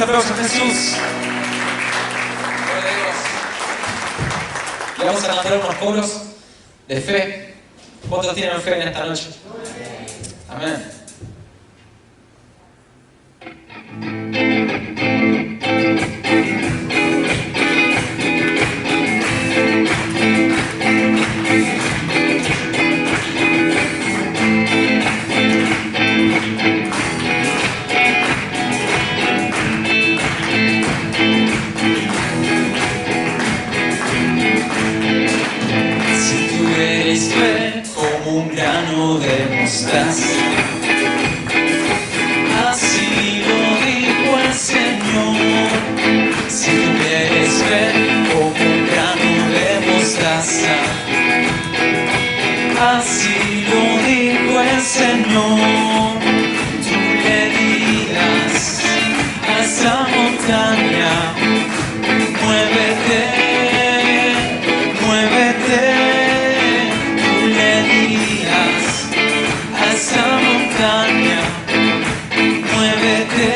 Fuerte aplauso a Jesús. Y vamos a cantar unos coros de fe. ¿Cuántos tienen fe en esta noche? Amén. Así lo dijo el Señor. Si tuvieres fe como un grano de mostaza, así lo dijo el Señor, tú le dirías a esa montaña: muévete, muévete. Esa montaña, muévete,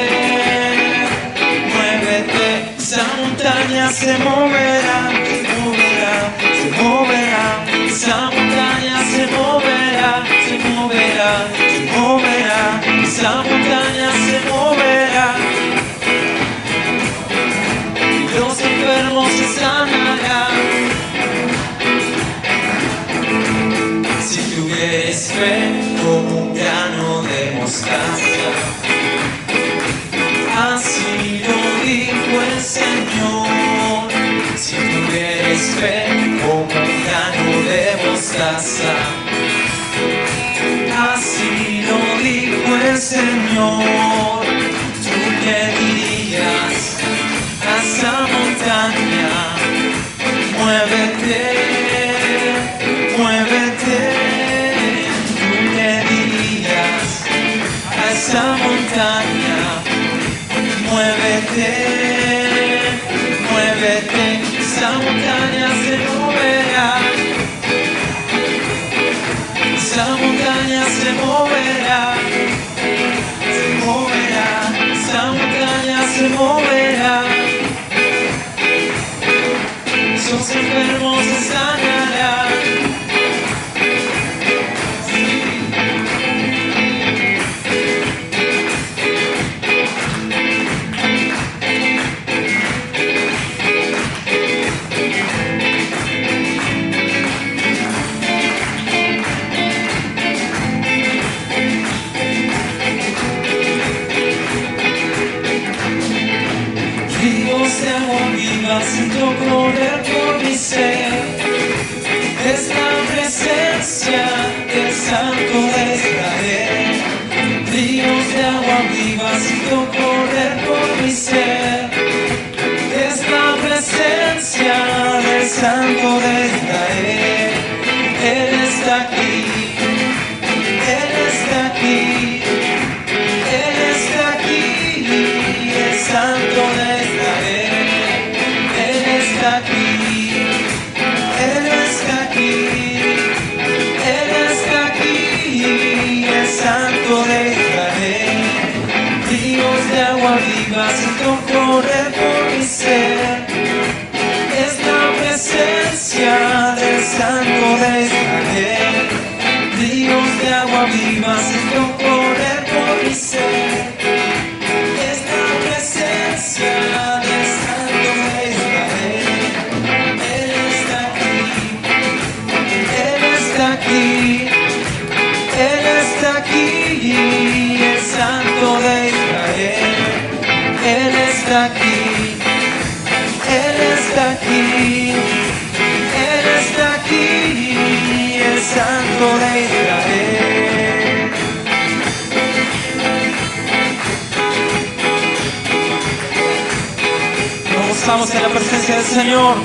muévete. Esa montaña se moverá, se moverá, se moverá. Esa montaña se moverá, se moverá, se moverá. Esa montaña se moverá y los enfermos se sanarán. Si tuvieres fe como un grano de mostaza, así lo dijo el Señor. Si tuvieres fe como un grano de mostaza, así lo dijo el Señor, tú le dirías a esa montaña: muévete, muévete. Esa montaña, muévete, muévete. Esa montaña se moverá, esa montaña se moverá, se moverá. Esa montaña se moverá, esos enfermos se sanarán. Siento correr por mi ser, es la presencia del Santo de Israel. Ríos de agua viva siento correr por mi ser, es la presencia del Santo de Israel. Él está aquí, Él está aquí, Él está aquí, el Santo de Israel. Aquí, Él está aquí, Él está aquí, el Santo de Israel. Ríos de agua viva siento correr por mi ser, es la presencia del Santo de Israel. Ríos de agua viva siento correr por mi ser, es la presencia del Santo de Israel. Él está aquí, el Santo de Israel. Él está aquí, Él está aquí, Él está aquí, el Santo de Israel. Nos gozamos en la presencia del Señor.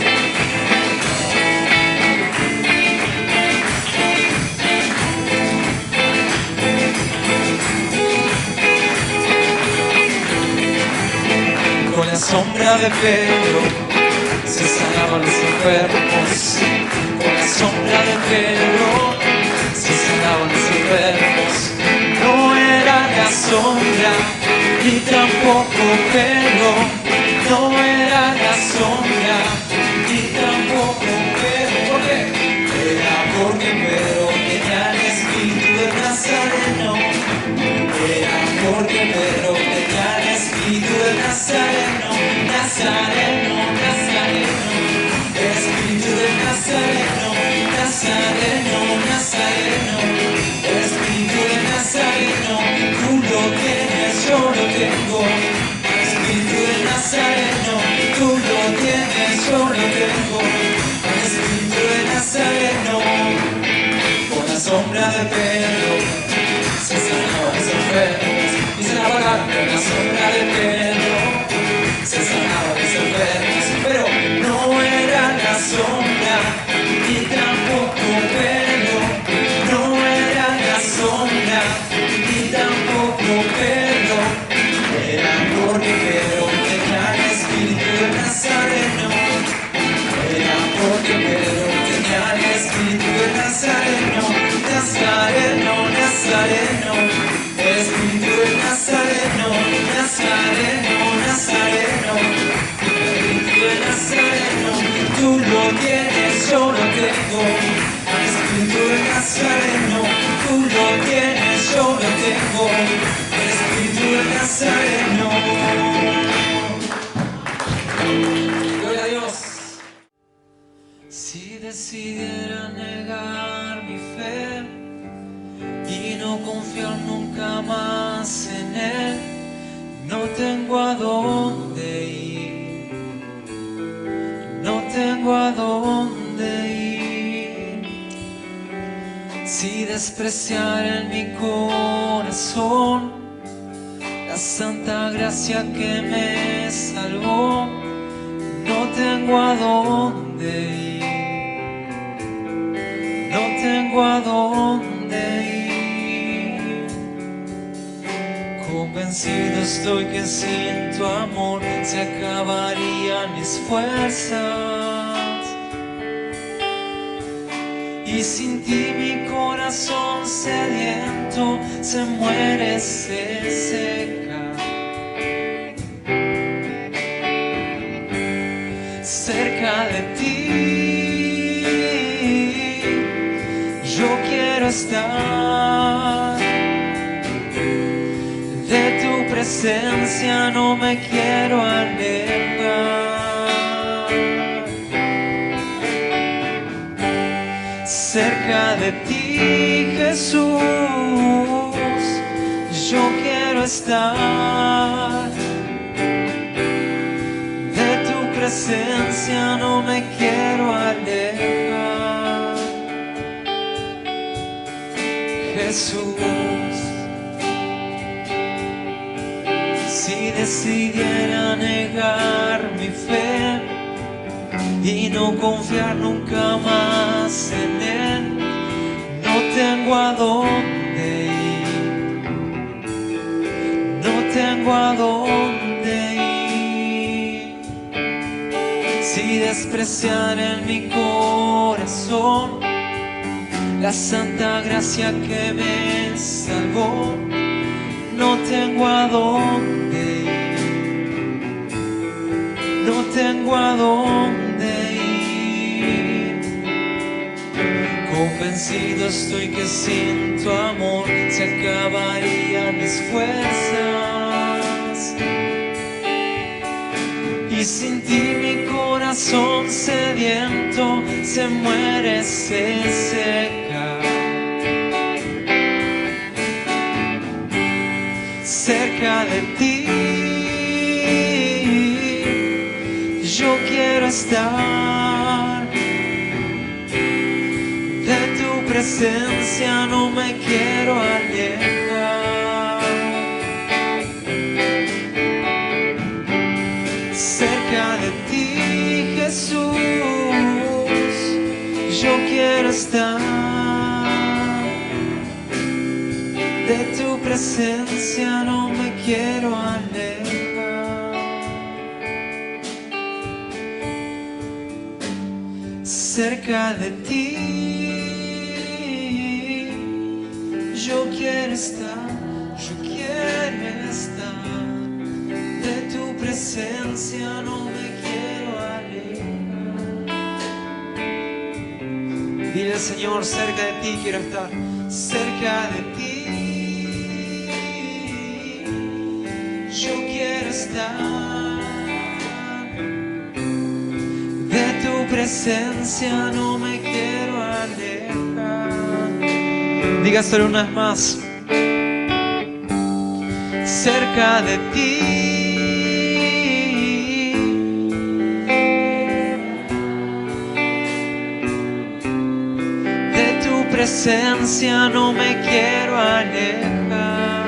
Con la sombra de Pedro se sanaban los enfermos. Con la sombra de Pedro se sanaban los enfermos. No era la sombra ni ni tampoco pelo, no era la sombra, ni tampoco pelo. ¿Por qué? Era porque Pedro tenía el espíritu del Nazareno. Era porque Pedro tenía el espíritu del Nazareno. Nazareno, Nazareno, espíritu del Nazareno. Nazareno, Nazareno, espíritu del Nazareno. Tú lo tienes, yo lo tengo. Espíritu del Nazareno, tú lo tienes, yo lo tengo. Espíritu del Nazareno, con la sombra de Pedro se sanaban los enfermos y se lavaban con la sombra de Pedro. Se sanaban los enfermos, pero no era la sombra, ni tampoco Pedro. No era la sombra, ni tampoco Pedro. Era porque Pedro tenía el espíritu del Nazareno. Era porque Pedro tenía el espíritu del Nazareno. Nazareno, Nazareno, espíritu del Nazareno. Nazareno, Nazareno, espíritu del Nazareno. Tú lo tienes, yo lo tengo. Espíritu del Nazareno, tú lo tienes, yo lo tengo. Espíritu del Nazareno. Gloria a Dios. Si decidiera negar mi fe y no confiar nunca más en Él, no tengo a dónde ir, no tengo a dónde ir. Si despreciara en mi corazón la santa gracia que me salvó, no tengo a dónde ir, no tengo a dónde ir. Convencido estoy que sin tu amor se acabarían mis fuerzas, y sin ti mi corazón sediento se muere, se seca. Cerca de ti yo quiero estar, de tu presencia no me quiero alejar. Cerca de ti, Jesús, yo quiero estar, de tu presencia no me quiero alejar. Jesús, si decidiera negar mi fe y no confiar nunca más en Él, no tengo a dónde ir, no tengo a dónde ir. Si despreciara en mi corazón la santa gracia que me salvó, no tengo a dónde ir, no tengo a dónde ir. Convencido estoy que sin tu amor se acabarían mis fuerzas, y sin ti mi corazón sediento se muere, se seca. Cerca de ti yo quiero estar, de tu presencia no me quiero alejar. Cerca de ti, Jesús, yo quiero estar, de tu presencia no me quiero alejar. Cerca de ti yo quiero estar, yo quiero estar. Dile al Señor, cerca de ti quiero estar, cerca de ti. Yo quiero estar. De tu presencia no me quiero alejar. Diga solo unas más. Cerca de ti. De tu presencia no me quiero alejar.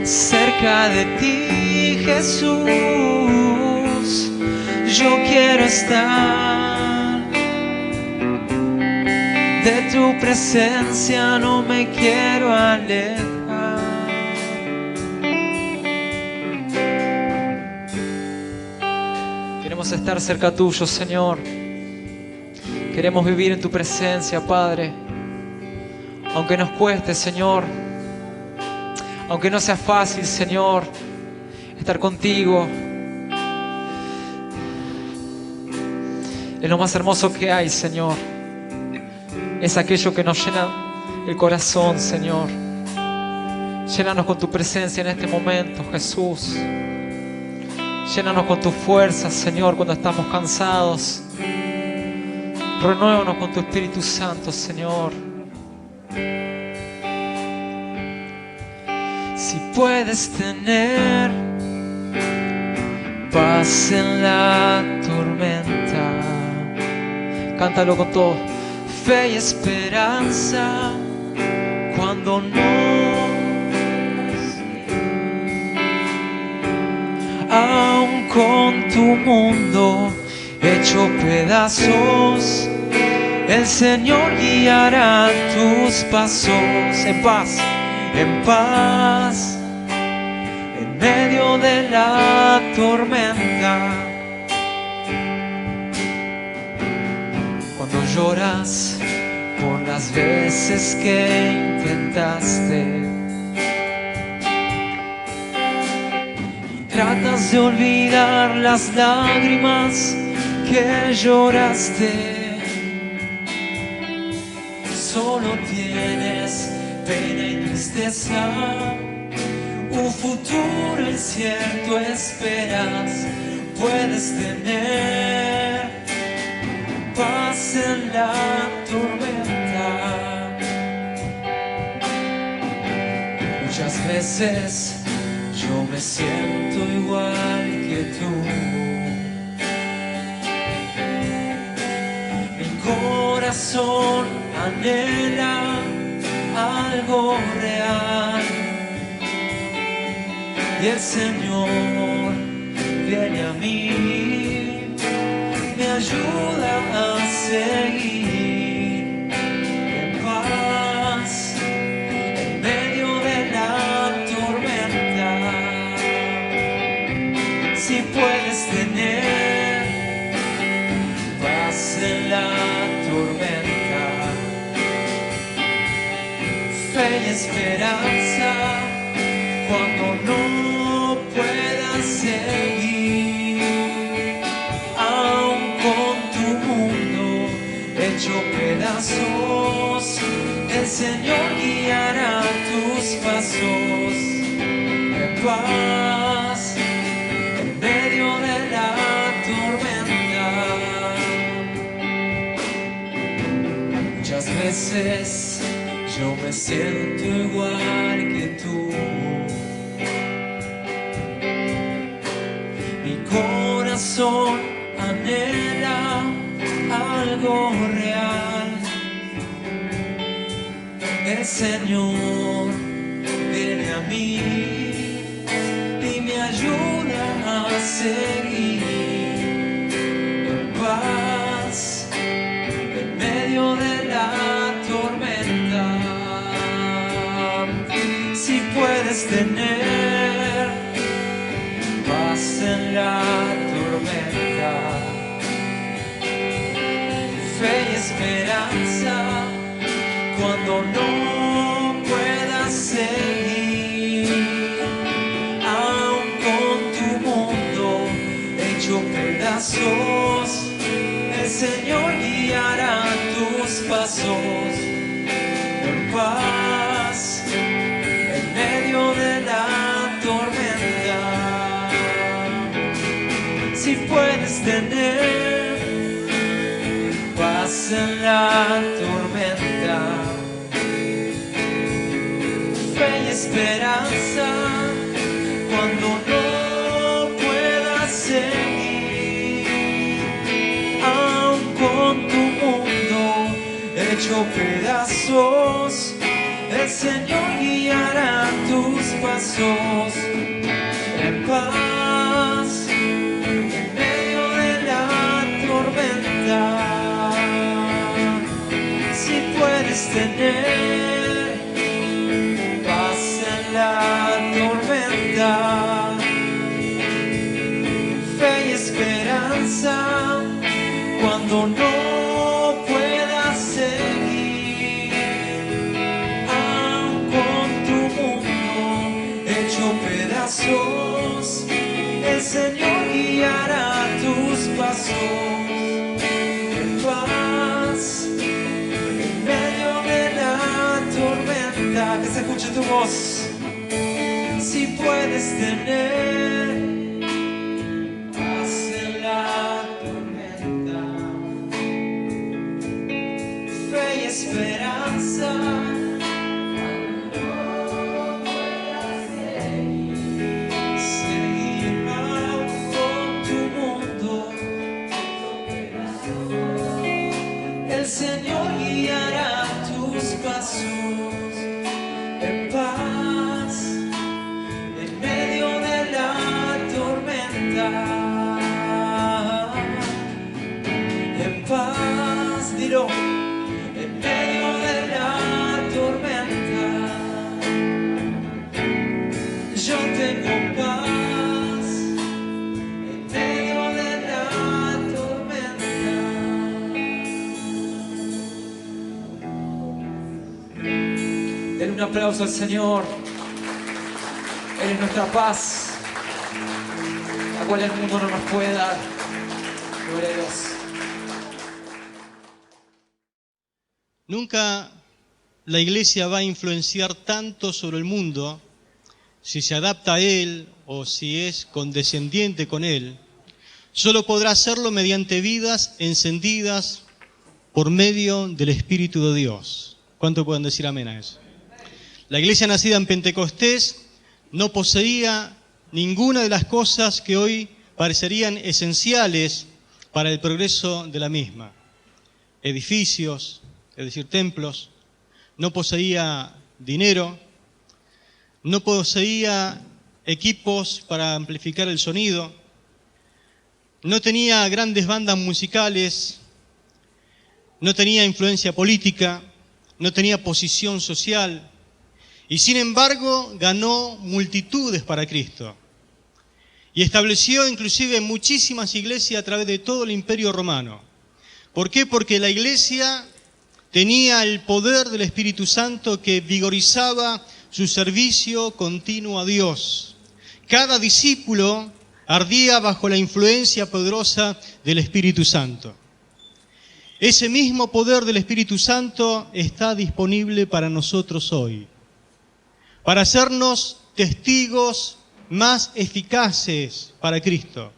Cerca de ti, Jesús, yo quiero estar. De tu presencia no me quiero alejar. Queremos estar cerca tuyo, Señor. Queremos vivir en tu presencia, Padre. Aunque nos cueste, Señor. Aunque no sea fácil, Señor, estar contigo. Es lo más hermoso que hay, Señor. Es aquello que nos llena el corazón, Señor. Llénanos con tu presencia en este momento, Jesús. Llénanos con tu fuerza, Señor, cuando estamos cansados. Renuévanos con tu Espíritu Santo, Señor. Si puedes tener paz en la tormenta, cántalo con todo. Fe y esperanza cuando no, aún con tu mundo hecho pedazos, el Señor guiará tus pasos en paz, en paz, en medio de la tormenta. Cuando lloras por las veces que intentaste y tratas de olvidar las lágrimas que lloraste, solo tienes pena y tristeza, un futuro incierto esperas. Puedes tener paz en la tormenta. Muchas veces yo me siento igual que tú. Mi corazón anhela algo real y el Señor viene a mí, me ayuda a seguir en paz en medio de la tormenta. Si puedes tener paz en la tormenta, fe y esperanza cuando no puedas seguir, aún con tu mundo hecho pedazos, el Señor guiará tus pasos en paz en medio de la tormenta. Muchas veces yo me siento igual que tú. Mi corazón anhela algo real. El Señor viene a mí y me ayuda a seguir en paz en medio de la tormenta. Si puedes tener paz en la tormenta, fe y esperanza cuando no puedas seguir, aún con tu mundo hecho pedazos, esperanza cuando no puedas seguir, aun con tu mundo hecho pedazos, el Señor guiará tus pasos en paz en medio de la tormenta. Si puedes tener paz en la tormenta, fe y esperanza cuando no puedas seguir, aun con tu mundo hecho pedazos, el Señor guiará tus pasos en paz en medio de la tormenta. Que se escuche tu voz. Si puedes tener paz en la tormenta, fe y esperanza cuando no puedas seguir aún con tu mundo, el Señor guiará tus pasos en paz en medio de la tormenta. En paz, dilo, en medio de la tormenta. Yo tengo paz en medio de la tormenta. Den un aplauso al Señor. Él es nuestra paz, la cual el mundo no nos puede dar. Gloria a Dios. Nunca la iglesia va a influenciar tanto sobre el mundo si se adapta a él o si es condescendiente con él. Solo podrá hacerlo mediante vidas encendidas por medio del Espíritu de Dios. ¿Cuánto pueden decir amén a eso? La iglesia nacida en Pentecostés no poseía ninguna de las cosas que hoy parecerían esenciales para el progreso de la misma. Edificios, es decir, templos, no poseía dinero, no poseía equipos para amplificar el sonido, no tenía grandes bandas musicales, no tenía influencia política, no tenía posición social, y sin embargo ganó multitudes para Cristo. Y estableció inclusive muchísimas iglesias a través de todo el Imperio Romano. ¿Por qué? Porque la iglesia tenía el poder del Espíritu Santo que vigorizaba su servicio continuo a Dios. Cada discípulo ardía bajo la influencia poderosa del Espíritu Santo. Ese mismo poder del Espíritu Santo está disponible para nosotros hoy, para hacernos testigos más eficaces para Cristo.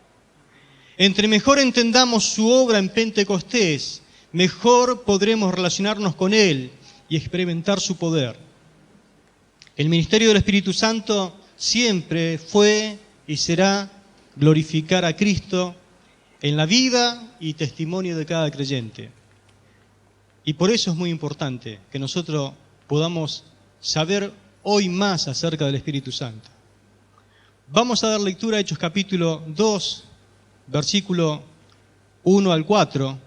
Entre mejor entendamos su obra en Pentecostés, mejor podremos relacionarnos con Él y experimentar su poder. El ministerio del Espíritu Santo siempre fue y será glorificar a Cristo en la vida y testimonio de cada creyente. Y por eso es muy importante que nosotros podamos saber hoy más acerca del Espíritu Santo. Vamos a dar lectura a Hechos capítulo 2, versículo 1 al 4.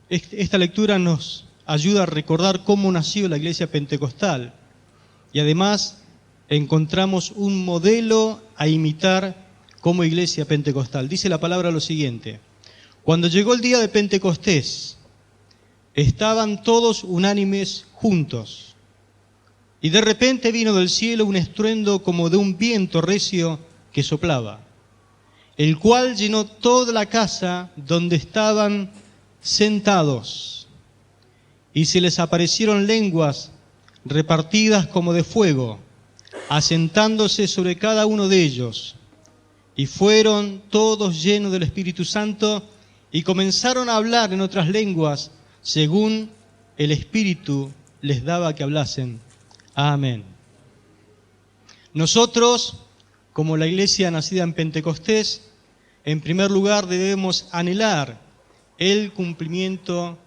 Esta lectura nos ayuda a recordar cómo nació la iglesia pentecostal y además encontramos un modelo a imitar como iglesia pentecostal. Dice la palabra lo siguiente: cuando llegó el día de Pentecostés, estaban todos unánimes juntos. Y de repente vino del cielo un estruendo como de un viento recio que soplaba, el cual llenó toda la casa donde estaban sentados. Y se les aparecieron lenguas repartidas como de fuego, asentándose sobre cada uno de ellos. Y fueron todos llenos del Espíritu Santo y comenzaron a hablar en otras lenguas, según el Espíritu les daba que hablasen. Amén. Nosotros, como la iglesia nacida en Pentecostés, en primer lugar debemos anhelar el cumplimiento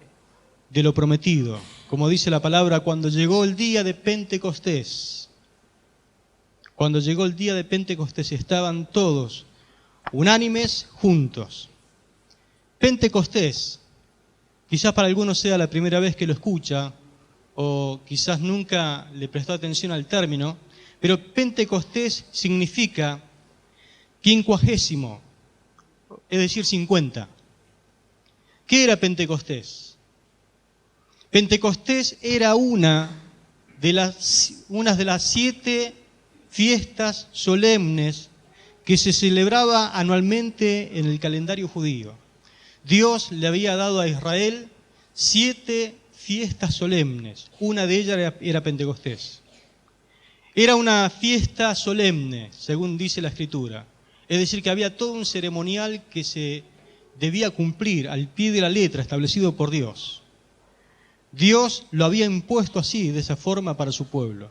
de lo prometido. Como dice la palabra, cuando llegó el día de Pentecostés, cuando llegó el día de Pentecostés estaban todos unánimes juntos. Pentecostés, quizás para algunos sea la primera vez que lo escucha, o quizás nunca le prestó atención al término, pero Pentecostés significa 50, es decir, 50. ¿Qué era Pentecostés? Pentecostés era una de las 7 fiestas solemnes que se celebraba anualmente en el calendario judío. Dios le había dado a Israel 7 fiestas solemnes. Una de ellas era Pentecostés. Era una fiesta solemne, según dice la Escritura. Es decir, que había todo un ceremonial que se debía cumplir al pie de la letra establecido por Dios. Dios lo había impuesto así, de esa forma, para su pueblo.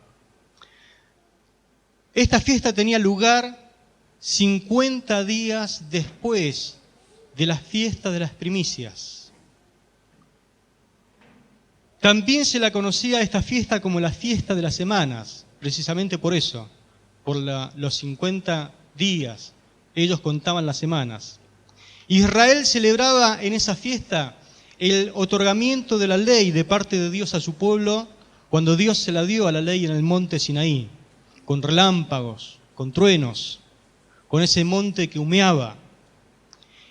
Esta fiesta tenía lugar 50 días después de la fiesta de las primicias. También se la conocía esta fiesta como la fiesta de las semanas, precisamente por eso, por los 50 días. Ellos contaban las semanas. Israel celebraba en esa fiesta el otorgamiento de la ley de parte de Dios a su pueblo, cuando Dios se la dio a la ley en el monte Sinaí, con relámpagos, con truenos, con ese monte que humeaba.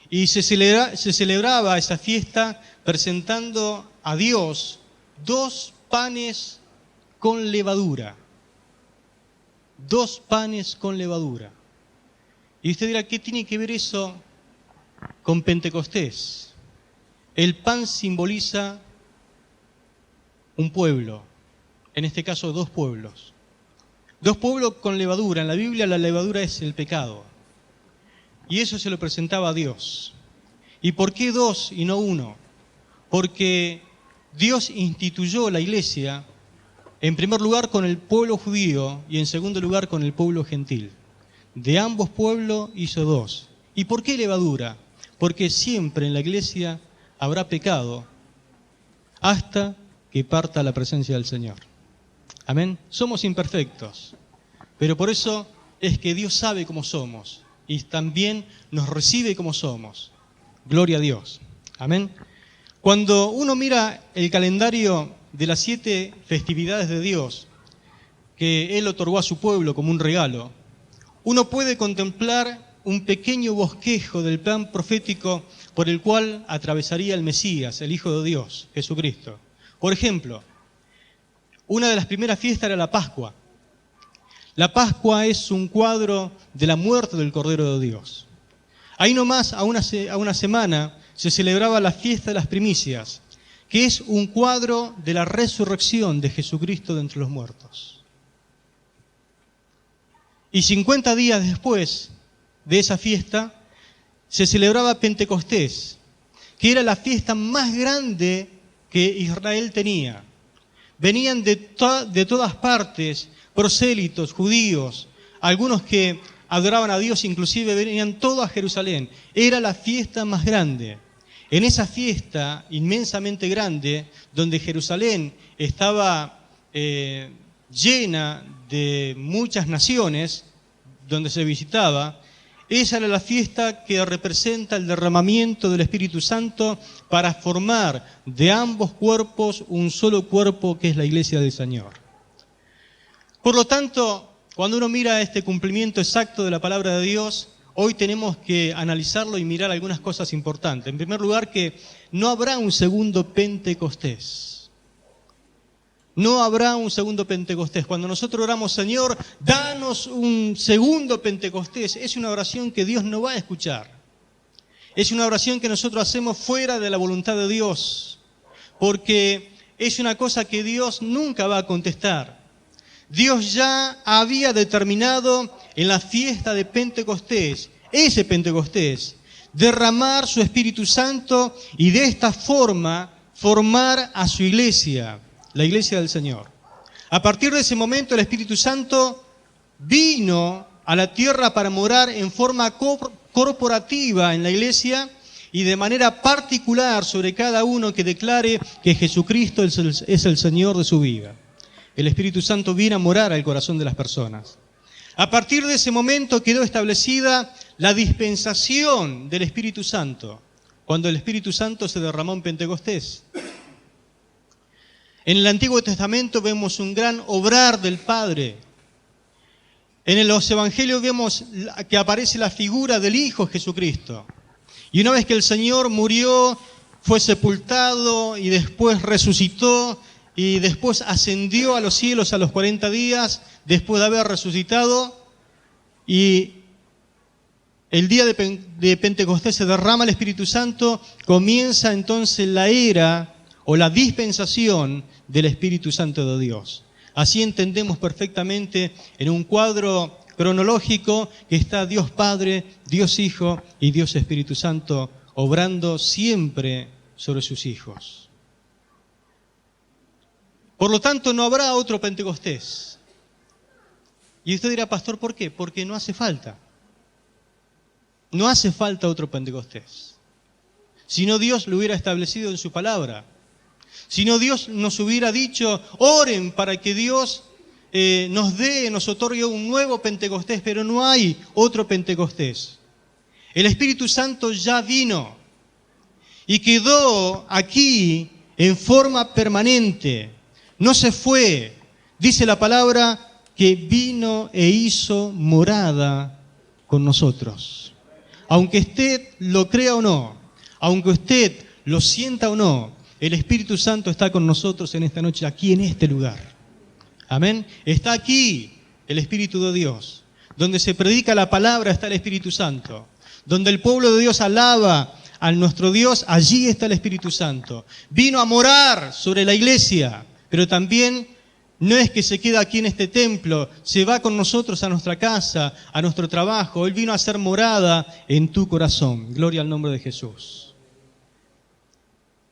Y se celebraba esa fiesta presentando a Dios 2 panes con levadura. 2 panes con levadura. Y usted dirá, ¿qué tiene que ver eso con Pentecostés? El pan simboliza un pueblo, en este caso 2 pueblos. 2 pueblos con levadura. En la Biblia la levadura es el pecado. Y eso se lo presentaba a Dios. ¿Y por qué 2 y no 1? Porque Dios instituyó la iglesia, en primer lugar con el pueblo judío y en segundo lugar con el pueblo gentil. De ambos pueblos hizo 2. ¿Y por qué levadura? Porque siempre en la iglesia habrá pecado hasta que parta la presencia del Señor. Amén. Somos imperfectos, pero por eso es que Dios sabe cómo somos y también nos recibe como somos. Gloria a Dios. Amén. Cuando uno mira el calendario de las 7 festividades de Dios que Él otorgó a su pueblo como un regalo, uno puede contemplar un pequeño bosquejo del plan profético por el cual atravesaría el Mesías, el Hijo de Dios, Jesucristo. Por ejemplo, una de las primeras fiestas era la Pascua. La Pascua es un cuadro de la muerte del Cordero de Dios. Ahí nomás, a una semana, se celebraba la fiesta de las primicias, que es un cuadro de la resurrección de Jesucristo de entre los muertos. Y 50 días después de esa fiesta, se celebraba Pentecostés, que era la fiesta más grande que Israel tenía. Venían de todas partes prosélitos, judíos, algunos que adoraban a Dios, inclusive venían todos a Jerusalén. Era la fiesta más grande. En esa fiesta inmensamente grande, donde Jerusalén estaba llena de muchas naciones, donde se visitaba, esa era la fiesta que representa el derramamiento del Espíritu Santo para formar de ambos cuerpos un solo cuerpo que es la iglesia del Señor. Por lo tanto, cuando uno mira este cumplimiento exacto de la palabra de Dios, hoy tenemos que analizarlo y mirar algunas cosas importantes. En primer lugar, que no habrá un segundo Pentecostés. No habrá un segundo Pentecostés. Cuando nosotros oramos, Señor, danos un segundo Pentecostés, es una oración que Dios no va a escuchar. Es una oración que nosotros hacemos fuera de la voluntad de Dios, porque es una cosa que Dios nunca va a contestar. Dios ya había determinado en la fiesta de Pentecostés, ese Pentecostés, derramar su Espíritu Santo y de esta forma formar a su iglesia, la iglesia del Señor. A partir de ese momento el Espíritu Santo vino a la tierra para morar en forma corporativa en la iglesia y de manera particular sobre cada uno que declare que Jesucristo es el Señor de su vida. El Espíritu Santo viene a morar al corazón de las personas. A partir de ese momento quedó establecida la dispensación del Espíritu Santo, cuando el Espíritu Santo se derramó en Pentecostés. En el Antiguo Testamento vemos un gran obrar del Padre. En los Evangelios vemos que aparece la figura del Hijo Jesucristo. Y una vez que el Señor murió, fue sepultado y después resucitó y después ascendió a los cielos a los 40 días después de haber resucitado, y el día de Pentecostés se derrama el Espíritu Santo, comienza entonces la era o la dispensación del Espíritu Santo de Dios. Así entendemos perfectamente en un cuadro cronológico que está Dios Padre, Dios Hijo y Dios Espíritu Santo obrando siempre sobre sus hijos. Por lo tanto, no habrá otro Pentecostés. Y usted dirá, pastor, ¿por qué? Porque no hace falta. No hace falta otro Pentecostés. Si no, Dios lo hubiera establecido en su palabra. Si no, Dios nos hubiera dicho, oren para que Dios nos otorgue un nuevo Pentecostés, pero no hay otro Pentecostés. El Espíritu Santo ya vino y quedó aquí en forma permanente. No se fue. Dice la palabra que vino e hizo morada con nosotros. Aunque usted lo crea o no, aunque usted lo sienta o no, el Espíritu Santo está con nosotros en esta noche, aquí en este lugar. Amén. Está aquí el Espíritu de Dios. Donde se predica la palabra está el Espíritu Santo. Donde el pueblo de Dios alaba a nuestro Dios, allí está el Espíritu Santo. Vino a morar sobre la iglesia, pero también no es que se queda aquí en este templo, se va con nosotros a nuestra casa, a nuestro trabajo. Él vino a hacer morada en tu corazón. Gloria al nombre de Jesús.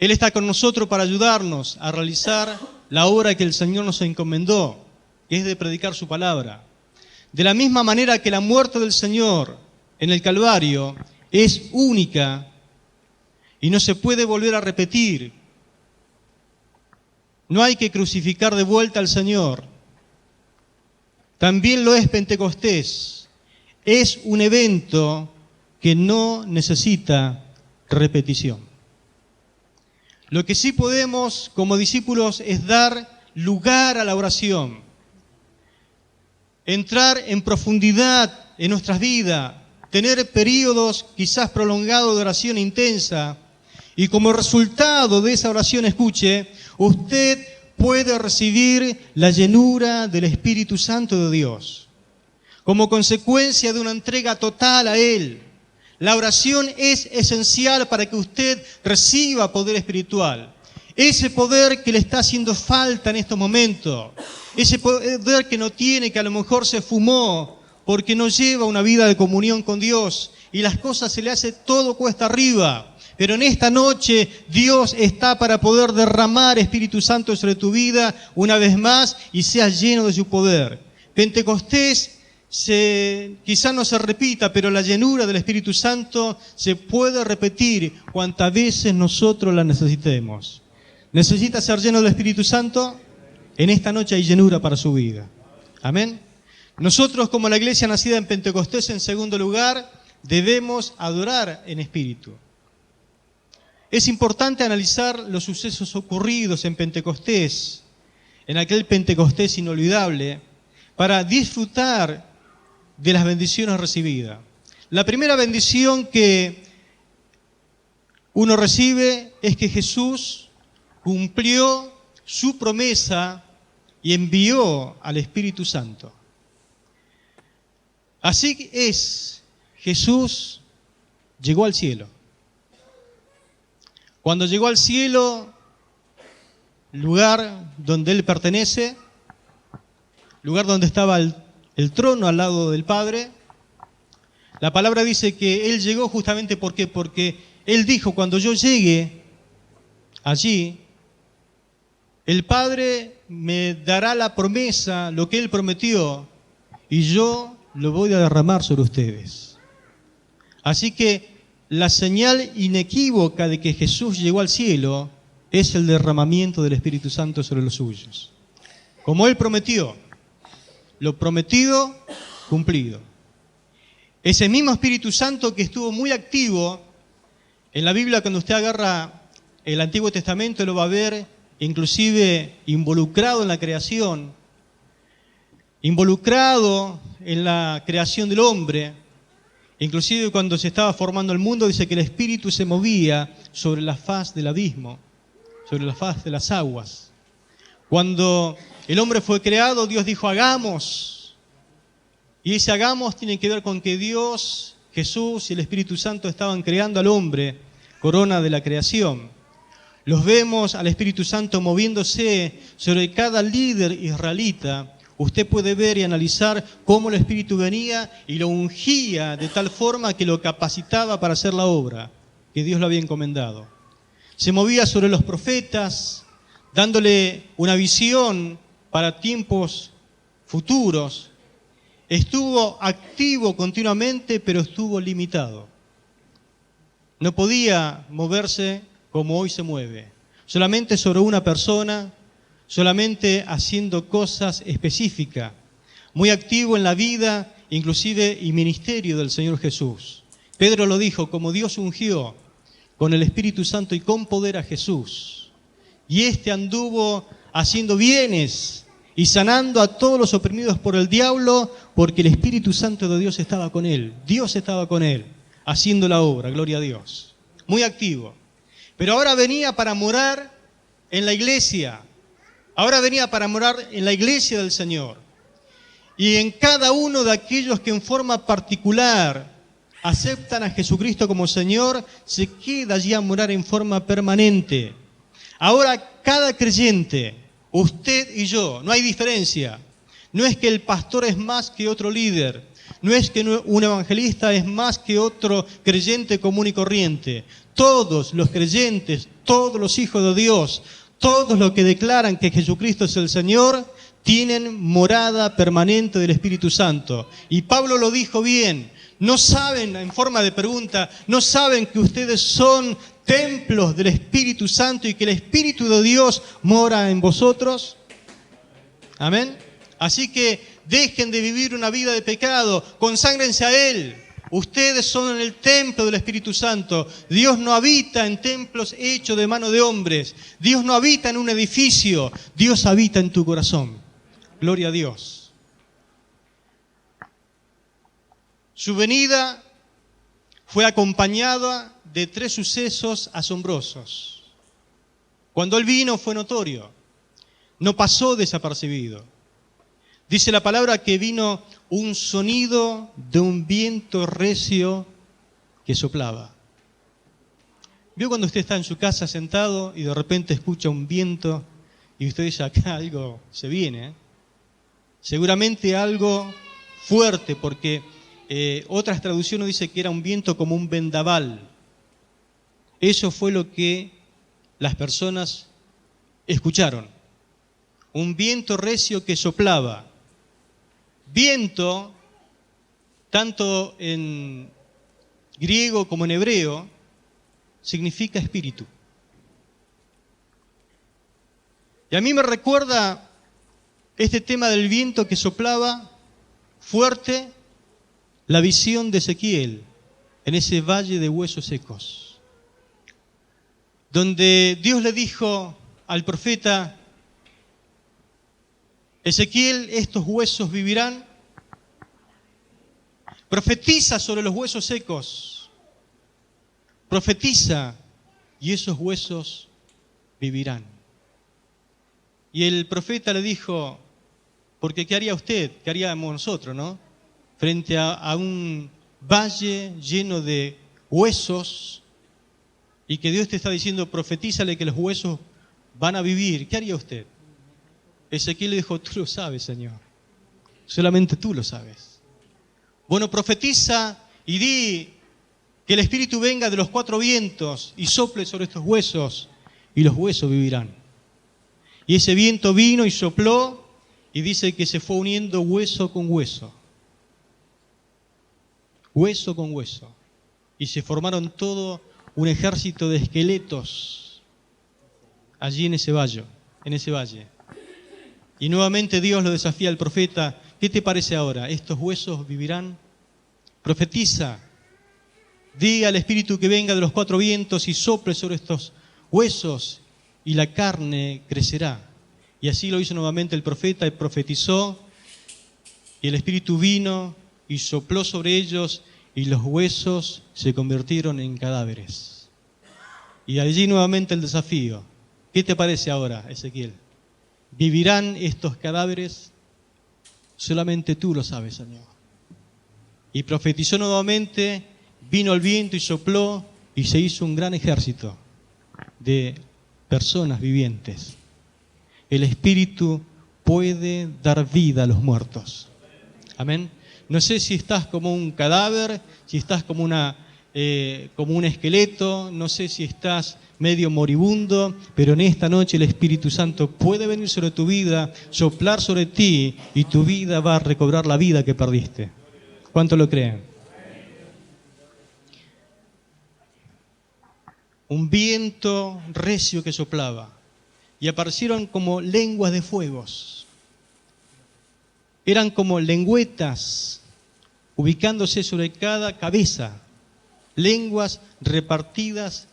Él está con nosotros para ayudarnos a realizar la obra que el Señor nos encomendó, que es de predicar su palabra. De la misma manera que la muerte del Señor en el Calvario es única y no se puede volver a repetir. No hay que crucificar de vuelta al Señor. También lo es Pentecostés. Es un evento que no necesita repetición. Lo que sí podemos como discípulos es dar lugar a la oración, entrar en profundidad en nuestras vidas, tener periodos quizás prolongados de oración intensa, y como resultado de esa oración, escuche, usted puede recibir la llenura del Espíritu Santo de Dios, como consecuencia de una entrega total a Él. La oración es esencial para que usted reciba poder espiritual. Ese poder que le está haciendo falta en estos momentos. Ese poder que no tiene, que a lo mejor se fumó porque no lleva una vida de comunión con Dios y las cosas se le hace todo cuesta arriba. Pero en esta noche Dios está para poder derramar Espíritu Santo sobre tu vida una vez más y seas lleno de su poder. Pentecostés quizá no se repita, pero la llenura del Espíritu Santo se puede repetir cuantas veces nosotros la necesitemos. ¿Necesita ser lleno del Espíritu Santo? En esta noche hay llenura para su vida. Amén. Nosotros, como la iglesia nacida en Pentecostés, en segundo lugar, debemos adorar en espíritu. Es importante analizar los sucesos ocurridos en Pentecostés, en aquel Pentecostés inolvidable, para disfrutar de las bendiciones recibidas. La primera bendición que uno recibe es que Jesús cumplió su promesa y envió al Espíritu Santo. Así es, Jesús llegó al cielo. Cuando llegó al cielo, lugar donde Él pertenece, lugar donde estaba el trono al lado del Padre, la palabra dice que Él llegó justamente porque Él dijo, cuando yo llegue allí, el Padre me dará la promesa, lo que Él prometió, y yo lo voy a derramar sobre ustedes. Así que la señal inequívoca de que Jesús llegó al cielo es el derramamiento del Espíritu Santo sobre los suyos. Como Él prometió, lo prometido, cumplido. Ese mismo Espíritu Santo que estuvo muy activo en la Biblia, cuando usted agarra el Antiguo Testamento, lo va a ver inclusive involucrado en la creación, involucrado en la creación del hombre. Inclusive cuando se estaba formando el mundo, dice que el Espíritu se movía sobre la faz del abismo, sobre la faz de las aguas. Cuando el hombre fue creado, Dios dijo, hagamos. Y ese hagamos tiene que ver con que Dios, Jesús y el Espíritu Santo estaban creando al hombre, corona de la creación. Los vemos al Espíritu Santo moviéndose sobre cada líder israelita. Usted puede ver y analizar cómo el Espíritu venía y lo ungía de tal forma que lo capacitaba para hacer la obra que Dios le había encomendado. Se movía sobre los profetas, dándole una visión para tiempos futuros. Estuvo activo continuamente, pero estuvo limitado. No podía moverse como hoy se mueve, solamente sobre una persona, solamente haciendo cosas específicas, muy activo en la vida, inclusive y ministerio del Señor Jesús. Pedro lo dijo, como Dios ungió con el Espíritu Santo y con poder a Jesús, y éste anduvo haciendo bienes y sanando a todos los oprimidos por el diablo, porque el Espíritu Santo de Dios estaba con él. Dios estaba con él, haciendo la obra, gloria a Dios. Muy activo. Pero ahora venía para morar en la iglesia. Ahora venía para morar en la iglesia del Señor. Y en cada uno de aquellos que en forma particular aceptan a Jesucristo como Señor, se queda allí a morar en forma permanente. Ahora cada creyente, usted y yo, no hay diferencia. No es que el pastor es más que otro líder. No es que un evangelista es más que otro creyente común y corriente. Todos los creyentes, todos los hijos de Dios, todos los que declaran que Jesucristo es el Señor, tienen morada permanente del Espíritu Santo. Y Pablo lo dijo bien. ¿No saben, en forma de pregunta, no saben que ustedes son templos del Espíritu Santo y que el Espíritu de Dios mora en vosotros? Amén. Así que dejen de vivir una vida de pecado, conságrense a Él. Ustedes son el templo del Espíritu Santo. Dios no habita en templos hechos de mano de hombres. Dios no habita en un edificio. Dios habita en tu corazón. Gloria a Dios. Su venida fue acompañada de 3 sucesos asombrosos. Cuando Él vino fue notorio. No pasó desapercibido. Dice la palabra que vino un sonido de un viento recio que soplaba. ¿Vio cuando usted está en su casa sentado y de repente escucha un viento y usted dice, acá algo se viene? Seguramente algo fuerte, porque otras traducciones dicen que era un viento como un vendaval. Eso fue lo que las personas escucharon. Un viento recio que soplaba. Viento, tanto en griego como en hebreo, significa espíritu. Y a mí me recuerda este tema del viento que soplaba fuerte, la visión de Ezequiel en ese valle de huesos secos, donde Dios le dijo al profeta, Ezequiel, estos huesos vivirán. Profetiza sobre los huesos secos. Profetiza y esos huesos vivirán. Y el profeta le dijo, porque ¿qué haría usted? ¿Qué haríamos nosotros, no? Frente a un valle lleno de huesos y que Dios te está diciendo, profetízale que los huesos van a vivir. ¿Qué haría usted? Ezequiel le dijo, tú lo sabes, Señor. Solamente tú lo sabes. Bueno, profetiza y di que el Espíritu venga de los 4 vientos y sople sobre estos huesos y los huesos vivirán. Y ese viento vino y sopló, y dice que se fue uniendo hueso con hueso. Hueso con hueso. Y se formaron todo un ejército de esqueletos allí en ese valle. Y nuevamente Dios lo desafía al profeta: ¿qué te parece ahora? ¿Estos huesos vivirán? Profetiza. Di al Espíritu que venga de los cuatro vientos y sople sobre estos huesos, y la carne crecerá. Y así lo hizo nuevamente el profeta, y profetizó, y el Espíritu vino y sopló sobre ellos, y los huesos se convirtieron en cadáveres. Y allí nuevamente el desafío: ¿qué te parece ahora, Ezequiel? ¿Vivirán estos cadáveres? Solamente tú lo sabes, Señor. Y profetizó nuevamente, vino el viento y sopló, y se hizo un gran ejército de personas vivientes. El Espíritu puede dar vida a los muertos. Amén. No sé si estás como un cadáver, si estás como un esqueleto, no sé si estás medio moribundo, pero en esta noche el Espíritu Santo puede venir sobre tu vida, soplar sobre ti, y tu vida va a recobrar la vida que perdiste. ¿Cuánto lo creen? Un viento recio que soplaba, y aparecieron como lenguas de fuegos. Eran como lengüetas ubicándose sobre cada cabeza, lenguas repartidas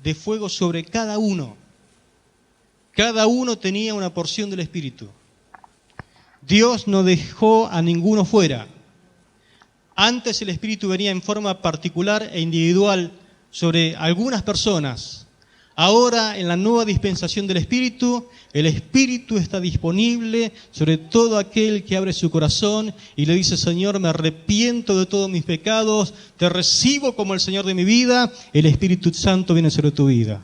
de fuego sobre cada uno. Cada uno tenía una porción del Espíritu. Dios no dejó a ninguno fuera. Antes el Espíritu venía en forma particular e individual sobre algunas personas. Ahora, en la nueva dispensación del Espíritu, el Espíritu está disponible sobre todo aquel que abre su corazón y le dice: Señor, me arrepiento de todos mis pecados, te recibo como el Señor de mi vida. El Espíritu Santo viene sobre tu vida.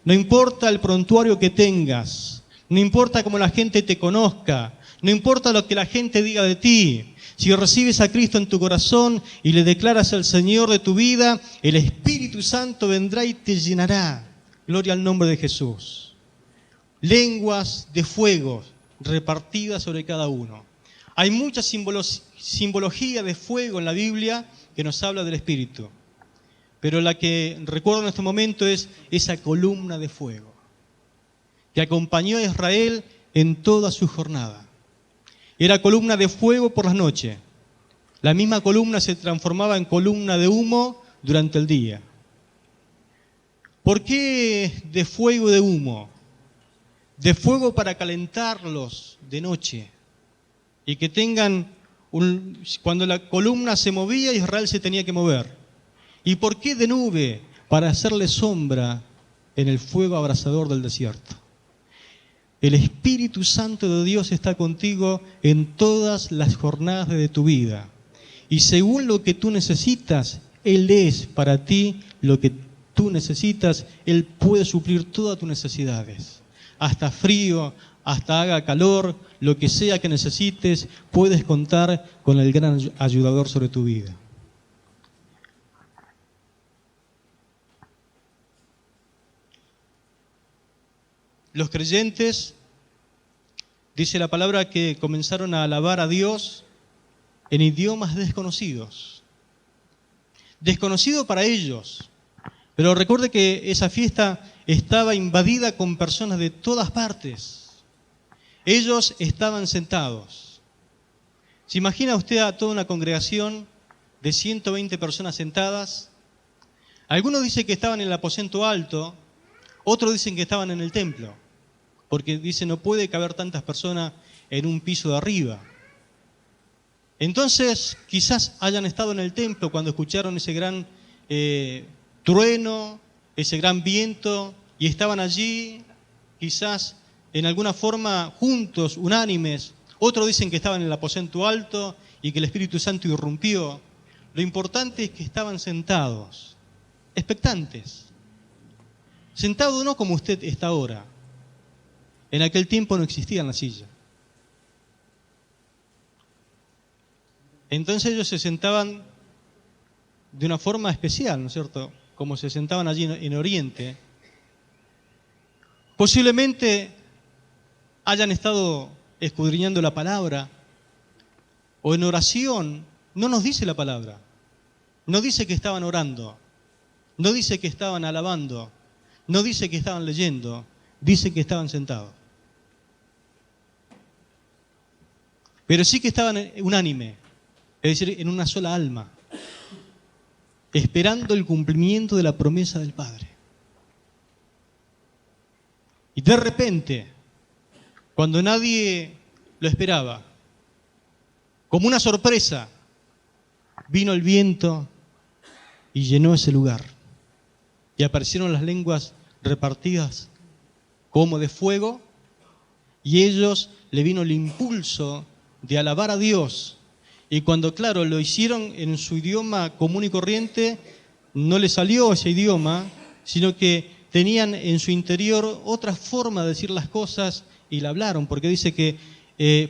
No importa el prontuario que tengas, no importa cómo la gente te conozca, no importa lo que la gente diga de ti. Si recibes a Cristo en tu corazón y le declaras al Señor de tu vida, el Espíritu Santo vendrá y te llenará. Gloria al nombre de Jesús. Lenguas de fuego repartidas sobre cada uno. Hay mucha simbología de fuego en la Biblia que nos habla del Espíritu. Pero la que recuerdo en este momento es esa columna de fuego que acompañó a Israel en toda su jornada. Era columna de fuego por las noches. La misma columna se transformaba en columna de humo durante el día. ¿Por qué de fuego y de humo? De fuego para calentarlos de noche y que tengan cuando la columna se movía, Israel se tenía que mover. ¿Y por qué de nube? Para hacerle sombra en el fuego abrasador del desierto. El Espíritu Santo de Dios está contigo en todas las jornadas de tu vida. Y según lo que tú necesitas, Él es para ti lo que tú necesitas. Él puede suplir todas tus necesidades. Hasta frío, hasta haga calor, lo que sea que necesites, puedes contar con el gran ayudador sobre tu vida. Los creyentes, dice la palabra, que comenzaron a alabar a Dios en idiomas desconocidos. Desconocido para ellos. Pero recuerde que esa fiesta estaba invadida con personas de todas partes. Ellos estaban sentados. ¿Se imagina usted a toda una congregación de 120 personas sentadas? Algunos dicen que estaban en el aposento alto, otros dicen que estaban en el templo, porque dicen no puede caber tantas personas en un piso de arriba. Entonces, quizás hayan estado en el templo cuando escucharon ese gran trueno, ese gran viento, y estaban allí, quizás en alguna forma juntos, unánimes. Otros dicen que estaban en el aposento alto y que el Espíritu Santo irrumpió. Lo importante es que estaban sentados, expectantes. Sentados no como usted está ahora. En aquel tiempo no existía la silla. Entonces ellos se sentaban de una forma especial, ¿no es cierto? Como se sentaban allí en Oriente. Posiblemente hayan estado escudriñando la palabra o en oración, no nos dice la palabra. No dice que estaban orando, no dice que estaban alabando, no dice que estaban leyendo, dice que estaban sentados. Pero sí que estaban unánime, es decir, en una sola alma, esperando el cumplimiento de la promesa del Padre. Y de repente, cuando nadie lo esperaba, como una sorpresa, vino el viento y llenó ese lugar. Y aparecieron las lenguas repartidas como de fuego, y ellos le vino el impulso de alabar a Dios. Y cuando, claro, lo hicieron en su idioma común y corriente, no les salió ese idioma, sino que tenían en su interior otra forma de decir las cosas y la hablaron, porque dice que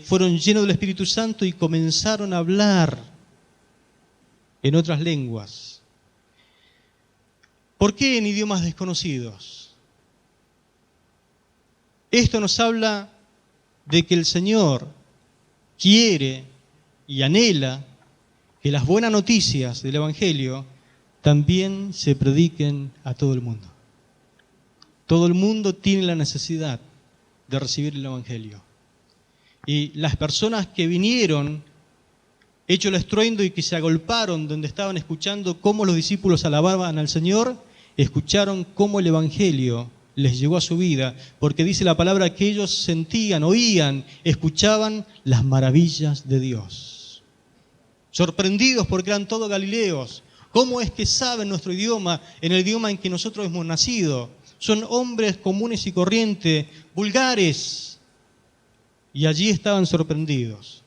fueron llenos del Espíritu Santo y comenzaron a hablar en otras lenguas. ¿Por qué en idiomas desconocidos? Esto nos habla de que el Señor quiere y anhela que las buenas noticias del Evangelio también se prediquen a todo el mundo. Todo el mundo tiene la necesidad de recibir el Evangelio. Y las personas que vinieron, hecho el estruendo y que se agolparon donde estaban escuchando cómo los discípulos alababan al Señor, escucharon cómo el Evangelio les llegó a su vida, porque dice la palabra que ellos sentían, oían, escuchaban las maravillas de Dios. Sorprendidos porque eran todos galileos. ¿Cómo es que saben nuestro idioma, en el idioma en que nosotros hemos nacido? Son hombres comunes y corrientes, vulgares. Y allí estaban sorprendidos.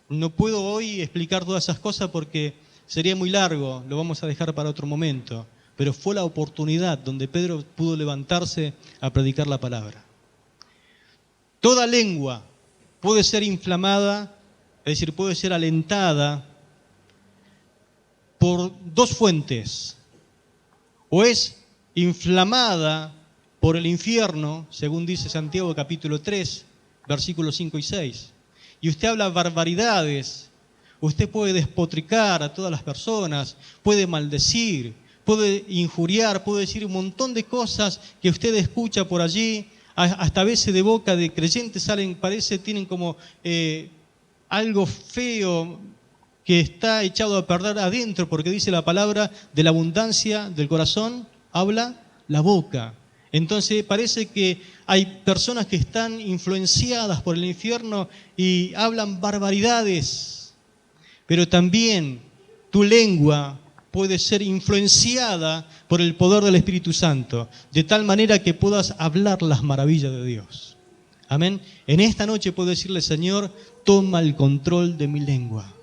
No puedo hoy explicar todas esas cosas porque sería muy largo, lo vamos a dejar para otro momento. Pero fue la oportunidad donde Pedro pudo levantarse a predicar la palabra. Toda lengua puede ser inflamada, es decir, puede ser alentada por dos fuentes. O es inflamada por el infierno, según dice Santiago capítulo 3, versículos 5 y 6. Y usted habla barbaridades, usted puede despotricar a todas las personas, puede maldecir, puede injuriar, puede decir un montón de cosas que usted escucha por allí, hasta a veces de boca de creyentes salen, tienen como algo feo que está echado a perder adentro, porque dice la palabra, de la abundancia del corazón habla la boca. Entonces parece que hay personas que están influenciadas por el infierno y hablan barbaridades, pero también tu lengua puede ser influenciada por el poder del Espíritu Santo, de tal manera que puedas hablar las maravillas de Dios. Amén. En esta noche puedo decirle, Señor, toma el control de mi lengua.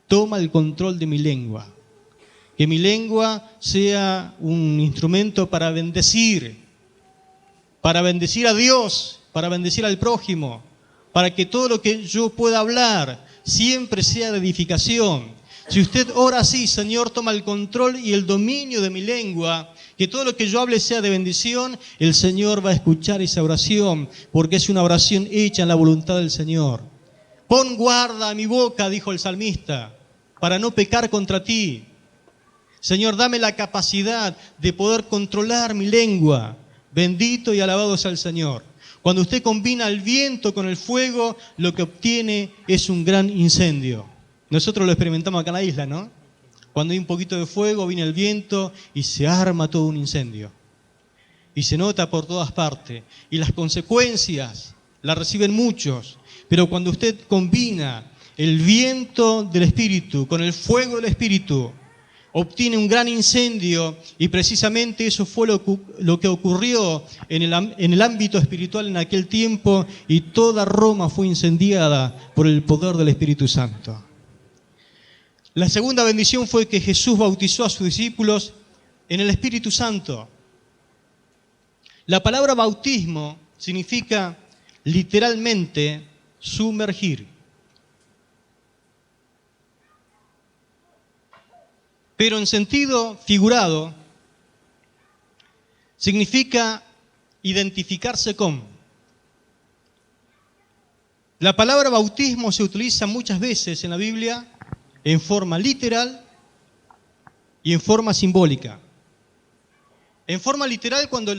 Toma el control de mi lengua. Que mi lengua sea un instrumento para bendecir a Dios, para bendecir al prójimo, para que todo lo que yo pueda hablar siempre sea de edificación. Si usted ora así, Señor, toma el control y el dominio de mi lengua, que todo lo que yo hable sea de bendición, el Señor va a escuchar esa oración, porque es una oración hecha en la voluntad del Señor. Pon guarda a mi boca, dijo el salmista, para no pecar contra ti. Señor, dame la capacidad de poder controlar mi lengua. Bendito y alabado sea el Señor. Cuando usted combina el viento con el fuego, lo que obtiene es un gran incendio. Nosotros lo experimentamos acá en la isla, ¿no? Cuando hay un poquito de fuego, viene el viento y se arma todo un incendio. Y se nota por todas partes. Y las consecuencias las reciben muchos. Pero cuando usted combina el viento del Espíritu con el fuego del Espíritu, obtiene un gran incendio, y precisamente eso fue lo que ocurrió en el ámbito espiritual en aquel tiempo, y toda Roma fue incendiada por el poder del Espíritu Santo. La segunda bendición fue que Jesús bautizó a sus discípulos en el Espíritu Santo. La palabra bautismo significa literalmente sumergir. Pero en sentido figurado, significa identificarse con. La palabra bautismo se utiliza muchas veces en la Biblia en forma literal y en forma simbólica. En forma literal, cuando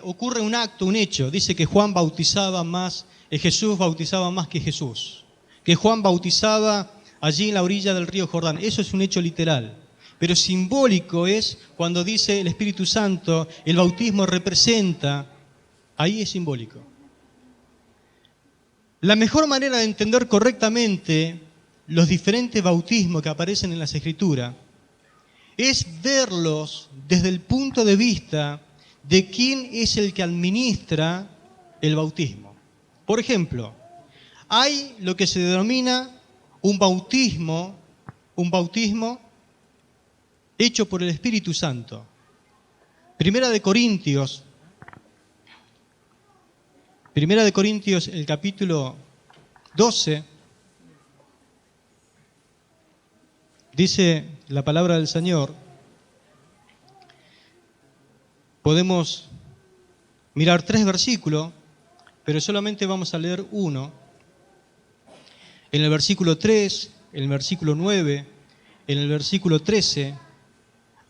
ocurre un acto, un hecho, dice que Jesús bautizaba más que Jesús, que Juan bautizaba allí en la orilla del río Jordán. Eso es un hecho literal. Pero simbólico es cuando dice el Espíritu Santo, el bautismo representa, ahí es simbólico. La mejor manera de entender correctamente los diferentes bautismos que aparecen en las Escrituras es verlos desde el punto de vista de quién es el que administra el bautismo. Por ejemplo, hay lo que se denomina un bautismo hecho por el Espíritu Santo. Primera de Corintios, el capítulo 12, dice la palabra del Señor. Podemos mirar 3 versículos, pero solamente vamos a leer uno. En el versículo 3, en el versículo 9, en el versículo 13,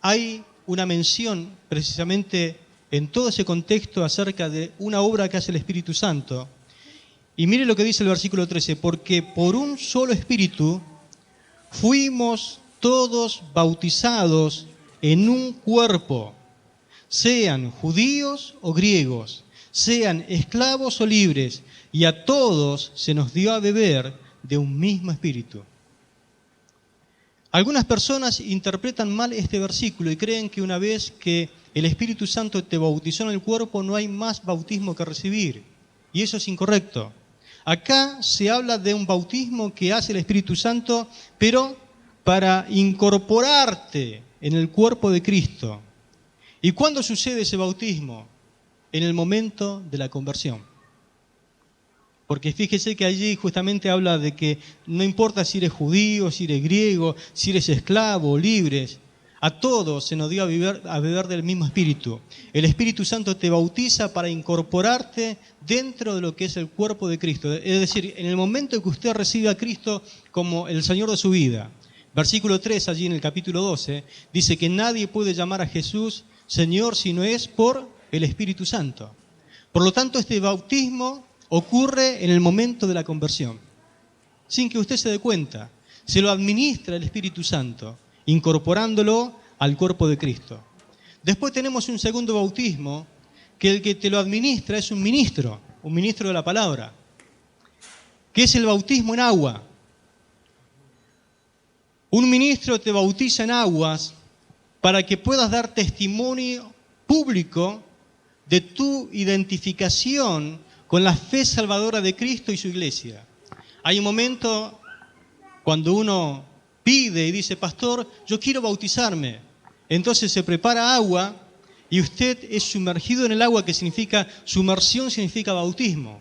hay una mención precisamente en todo ese contexto acerca de una obra que hace el Espíritu Santo. Y mire lo que dice el versículo 13, porque por un solo Espíritu fuimos todos bautizados en un cuerpo, sean judíos o griegos, sean esclavos o libres, y a todos se nos dio a beber de un mismo Espíritu. Algunas personas interpretan mal este versículo y creen que una vez que el Espíritu Santo te bautizó en el cuerpo, no hay más bautismo que recibir. Y eso es incorrecto. Acá se habla de un bautismo que hace el Espíritu Santo, pero para incorporarte en el cuerpo de Cristo. ¿Y cuándo sucede ese bautismo? En el momento de la conversión. Porque fíjese que allí justamente habla de que no importa si eres judío, si eres griego, si eres esclavo o libre, a todos se nos dio a beber del mismo Espíritu. El Espíritu Santo te bautiza para incorporarte dentro de lo que es el cuerpo de Cristo. Es decir, en el momento que usted recibe a Cristo como el Señor de su vida. Versículo 3, allí en el capítulo 12, dice que nadie puede llamar a Jesús Señor si no es por el Espíritu Santo. Por lo tanto, este bautismo ocurre en el momento de la conversión, sin que usted se dé cuenta. Se lo administra el Espíritu Santo, incorporándolo al cuerpo de Cristo. Después tenemos un segundo bautismo, que el que te lo administra es un ministro de la palabra, que es el bautismo en agua. Un ministro te bautiza en aguas para que puedas dar testimonio público de tu identificación con la fe salvadora de Cristo y su iglesia. Hay un momento cuando uno pide y dice, pastor, yo quiero bautizarme. Entonces se prepara agua y usted es sumergido en el agua, que significa, sumersión significa bautismo.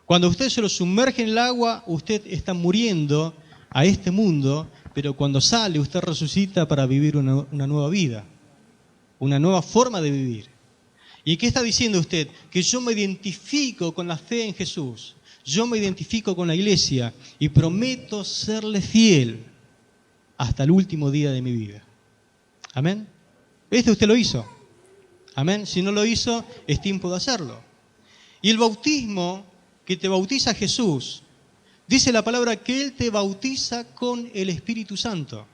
Cuando usted se lo sumerge en el agua, usted está muriendo a este mundo, pero cuando sale usted resucita para vivir una nueva vida, una nueva forma de vivir. ¿Y qué está diciendo usted? Que yo me identifico con la fe en Jesús, yo me identifico con la iglesia y prometo serle fiel hasta el último día de mi vida. ¿Amén? Usted lo hizo. ¿Amén? Si no lo hizo, es tiempo de hacerlo. Y el bautismo que te bautiza Jesús, dice la palabra que Él te bautiza con el Espíritu Santo,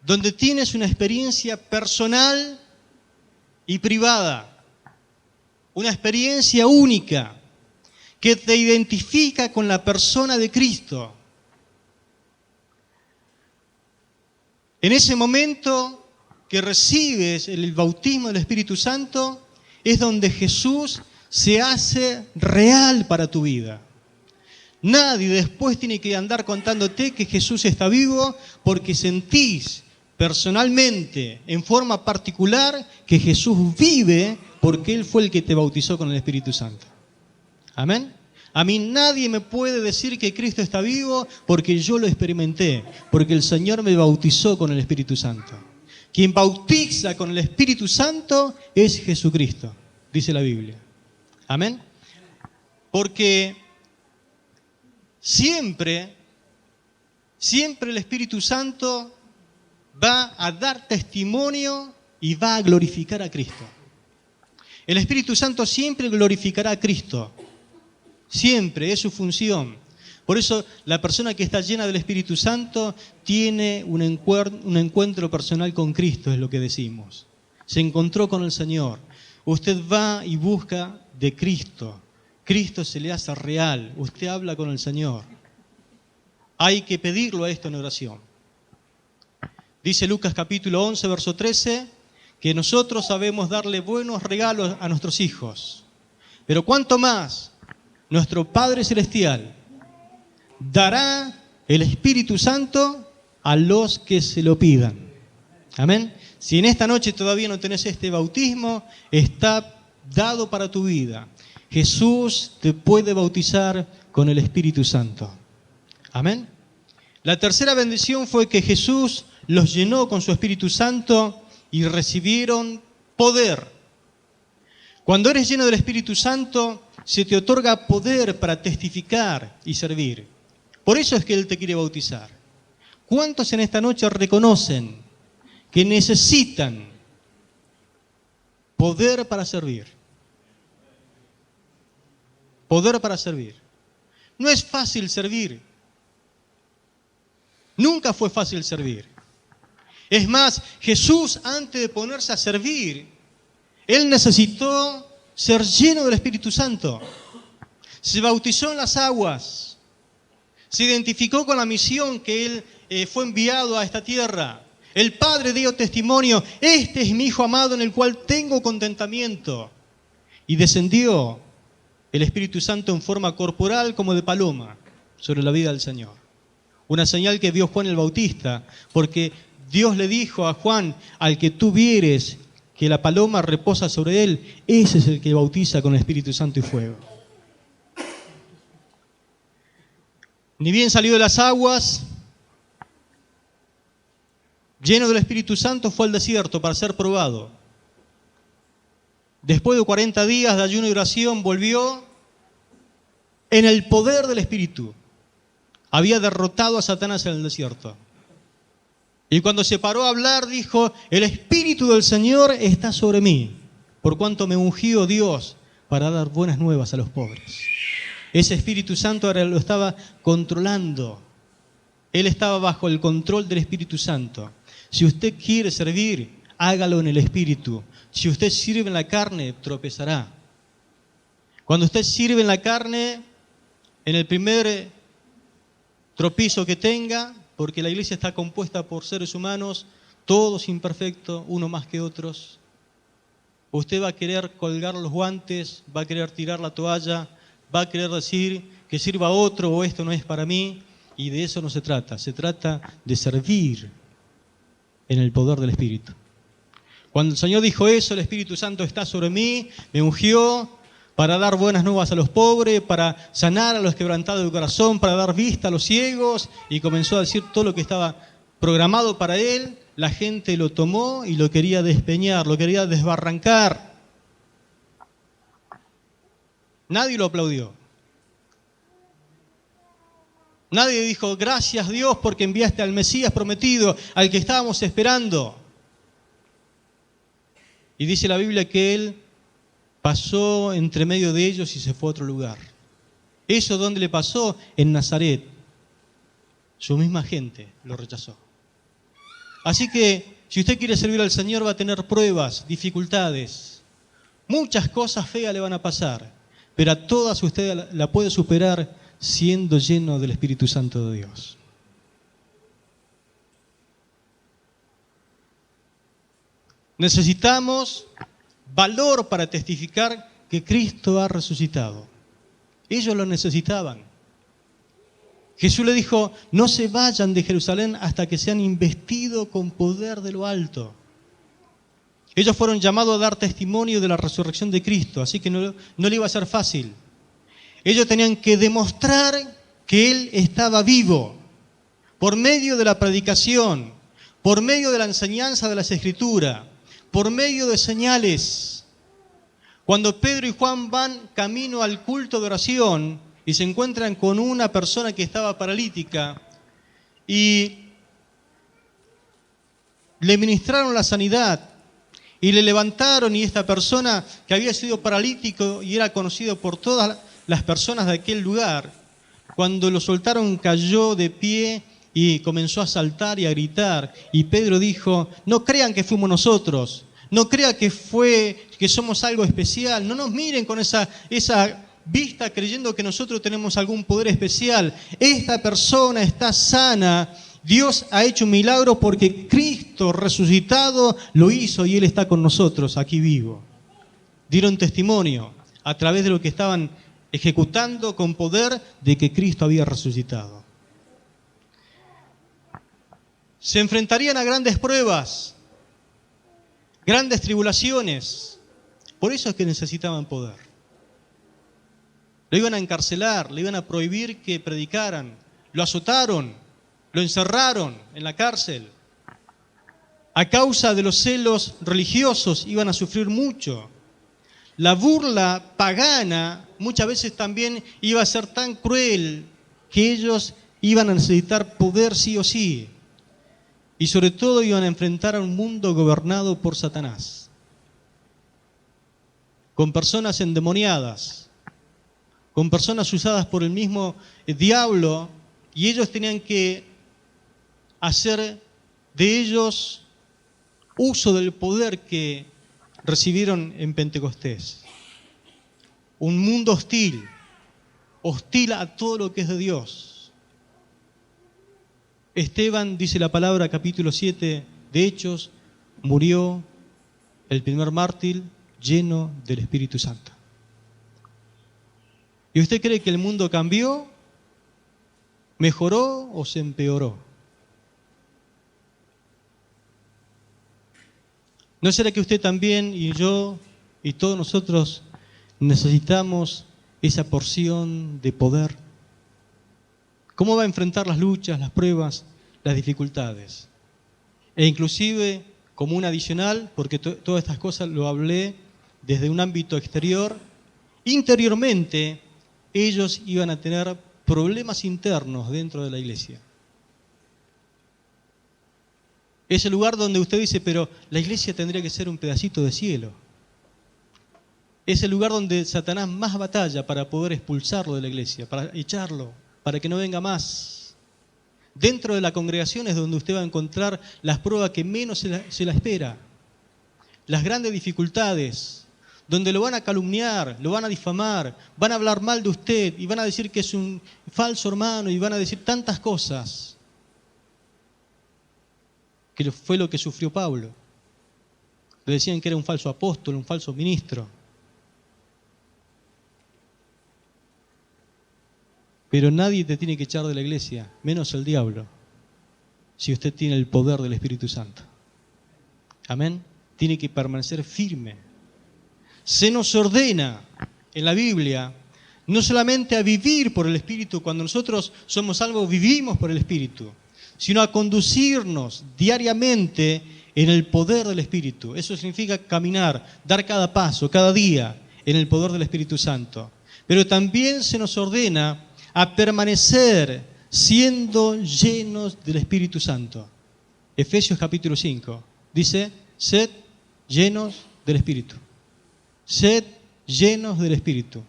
donde tienes una experiencia personal y privada, una experiencia única que te identifica con la persona de Cristo. En ese momento que recibes el bautismo del Espíritu Santo, es donde Jesús se hace real para tu vida. Nadie después tiene que andar contándote que Jesús está vivo, porque sentís personalmente, en forma particular, que Jesús vive porque Él fue el que te bautizó con el Espíritu Santo. ¿Amén? A mí nadie me puede decir que Cristo está vivo porque yo lo experimenté, porque el Señor me bautizó con el Espíritu Santo. Quien bautiza con el Espíritu Santo es Jesucristo, dice la Biblia. ¿Amén? Porque siempre el Espíritu Santo va a dar testimonio y va a glorificar a Cristo. El Espíritu Santo siempre glorificará a Cristo. Siempre, es su función. Por eso la persona que está llena del Espíritu Santo tiene un encuentro personal con Cristo, es lo que decimos. Se encontró con el Señor. Usted va y busca de Cristo. Cristo se le hace real. Usted habla con el Señor. Hay que pedirlo a esto en oración. Dice Lucas capítulo 11, verso 13, que nosotros sabemos darle buenos regalos a nuestros hijos. Pero cuánto más nuestro Padre Celestial dará el Espíritu Santo a los que se lo pidan. Amén. Si en esta noche todavía no tenés este bautismo, está dado para tu vida. Jesús te puede bautizar con el Espíritu Santo. Amén. La tercera bendición fue que Jesús los llenó con su Espíritu Santo y recibieron poder. Cuando eres lleno del Espíritu Santo, se te otorga poder para testificar y servir. Por eso es que Él te quiere bautizar. ¿Cuántos en esta noche reconocen que necesitan poder para servir? Poder para servir. No es fácil servir. Nunca fue fácil servir. Es más, Jesús, antes de ponerse a servir, Él necesitó ser lleno del Espíritu Santo. Se bautizó en las aguas. Se identificó con la misión que Él fue enviado a esta tierra. El Padre dio testimonio: este es mi Hijo amado en el cual tengo contentamiento. Y descendió el Espíritu Santo en forma corporal como de paloma sobre la vida del Señor. Una señal que vio Juan el Bautista, porque Dios le dijo a Juan: al que tú vieres que la paloma reposa sobre él, ese es el que bautiza con el Espíritu Santo y fuego. Ni bien salió de las aguas, lleno del Espíritu Santo, fue al desierto para ser probado. Después de 40 días de ayuno y oración, volvió en el poder del Espíritu. Había derrotado a Satanás en el desierto. Y cuando se paró a hablar, dijo: el Espíritu del Señor está sobre mí, por cuanto me ungió Dios para dar buenas nuevas a los pobres. Ese Espíritu Santo ahora lo estaba controlando. Él estaba bajo el control del Espíritu Santo. Si usted quiere servir, hágalo en el Espíritu. Si usted sirve en la carne, tropezará. Cuando usted sirve en la carne, en el primer tropiezo que tenga, porque la iglesia está compuesta por seres humanos, todos imperfectos, uno más que otros, usted va a querer colgar los guantes, va a querer tirar la toalla, va a querer decir que sirva a otro o esto no es para mí, y de eso no se trata de servir en el poder del Espíritu. Cuando el Señor dijo eso: el Espíritu Santo está sobre mí, me ungió para dar buenas nuevas a los pobres, para sanar a los quebrantados de corazón, para dar vista a los ciegos, y comenzó a decir todo lo que estaba programado para él, la gente lo tomó y lo quería despeñar, lo quería desbarrancar. Nadie lo aplaudió. Nadie dijo: gracias Dios porque enviaste al Mesías prometido, al que estábamos esperando. Y dice la Biblia que él pasó entre medio de ellos y se fue a otro lugar. ¿Eso dónde le pasó? En Nazaret. Su misma gente lo rechazó. Así que, si usted quiere servir al Señor, va a tener pruebas, dificultades. Muchas cosas feas le van a pasar, pero a todas usted la puede superar siendo lleno del Espíritu Santo de Dios. Necesitamos valor para testificar que Cristo ha resucitado. Ellos lo necesitaban. Jesús le dijo: no se vayan de Jerusalén hasta que sean investidos con poder de lo alto. Ellos fueron llamados a dar testimonio de la resurrección de Cristo, así que no le iba a ser fácil. Ellos tenían que demostrar que Él estaba vivo por medio de la predicación, por medio de la enseñanza de las Escrituras, por medio de señales. Cuando Pedro y Juan van camino al culto de oración y se encuentran con una persona que estaba paralítica y le ministraron la sanidad y le levantaron, y esta persona que había sido paralítico y era conocido por todas las personas de aquel lugar, cuando lo soltaron cayó de pie y comenzó a saltar y a gritar. Y Pedro dijo: no crean que fuimos nosotros, no crean que somos algo especial, no nos miren con esa vista creyendo que nosotros tenemos algún poder especial. Esta persona está sana. Dios ha hecho un milagro porque Cristo resucitado lo hizo y Él está con nosotros aquí vivo. Dieron testimonio a través de lo que estaban ejecutando con poder de que Cristo había resucitado. Se enfrentarían a grandes pruebas, grandes tribulaciones. Por eso es que necesitaban poder. Lo iban a encarcelar, le iban a prohibir que predicaran, lo azotaron, lo encerraron en la cárcel. A causa de los celos religiosos iban a sufrir mucho. La burla pagana muchas veces también iba a ser tan cruel que ellos iban a necesitar poder sí o sí. Y sobre todo iban a enfrentar a un mundo gobernado por Satanás, con personas endemoniadas, con personas usadas por el mismo diablo, y ellos tenían que hacer de ellos uso del poder que recibieron en Pentecostés. Un mundo hostil a todo lo que es de Dios. Esteban, dice la palabra, capítulo 7 de Hechos, murió el primer mártir lleno del Espíritu Santo. ¿Y usted cree que el mundo cambió, mejoró o se empeoró? ¿No será que usted también y yo y todos nosotros necesitamos esa porción de poder? ¿Cómo va a enfrentar las luchas, las pruebas, las dificultades? E inclusive, como un adicional, porque todas estas cosas lo hablé desde un ámbito exterior, interiormente ellos iban a tener problemas internos dentro de la iglesia. Es el lugar donde usted dice, pero la iglesia tendría que ser un pedacito de cielo. Es el lugar donde Satanás más batalla para poder expulsarlo de la iglesia, para echarlo, para que no venga más. Dentro de la congregación es donde usted va a encontrar las pruebas que menos se la espera. Las grandes dificultades, donde lo van a calumniar, lo van a difamar, van a hablar mal de usted y van a decir que es un falso hermano y van a decir tantas cosas. Que fue lo que sufrió Pablo. Le decían que era un falso apóstol, un falso ministro. Pero nadie te tiene que echar de la iglesia, menos el diablo, si usted tiene el poder del Espíritu Santo. Amén. Tiene que permanecer firme. Se nos ordena en la Biblia no solamente a vivir por el Espíritu, cuando nosotros somos salvos vivimos por el Espíritu, sino a conducirnos diariamente en el poder del Espíritu. Eso significa caminar, dar cada paso, cada día en el poder del Espíritu Santo. Pero también se nos ordena a permanecer siendo llenos del Espíritu Santo. Efesios capítulo 5 dice: sed llenos del Espíritu. Sed llenos del Espíritu.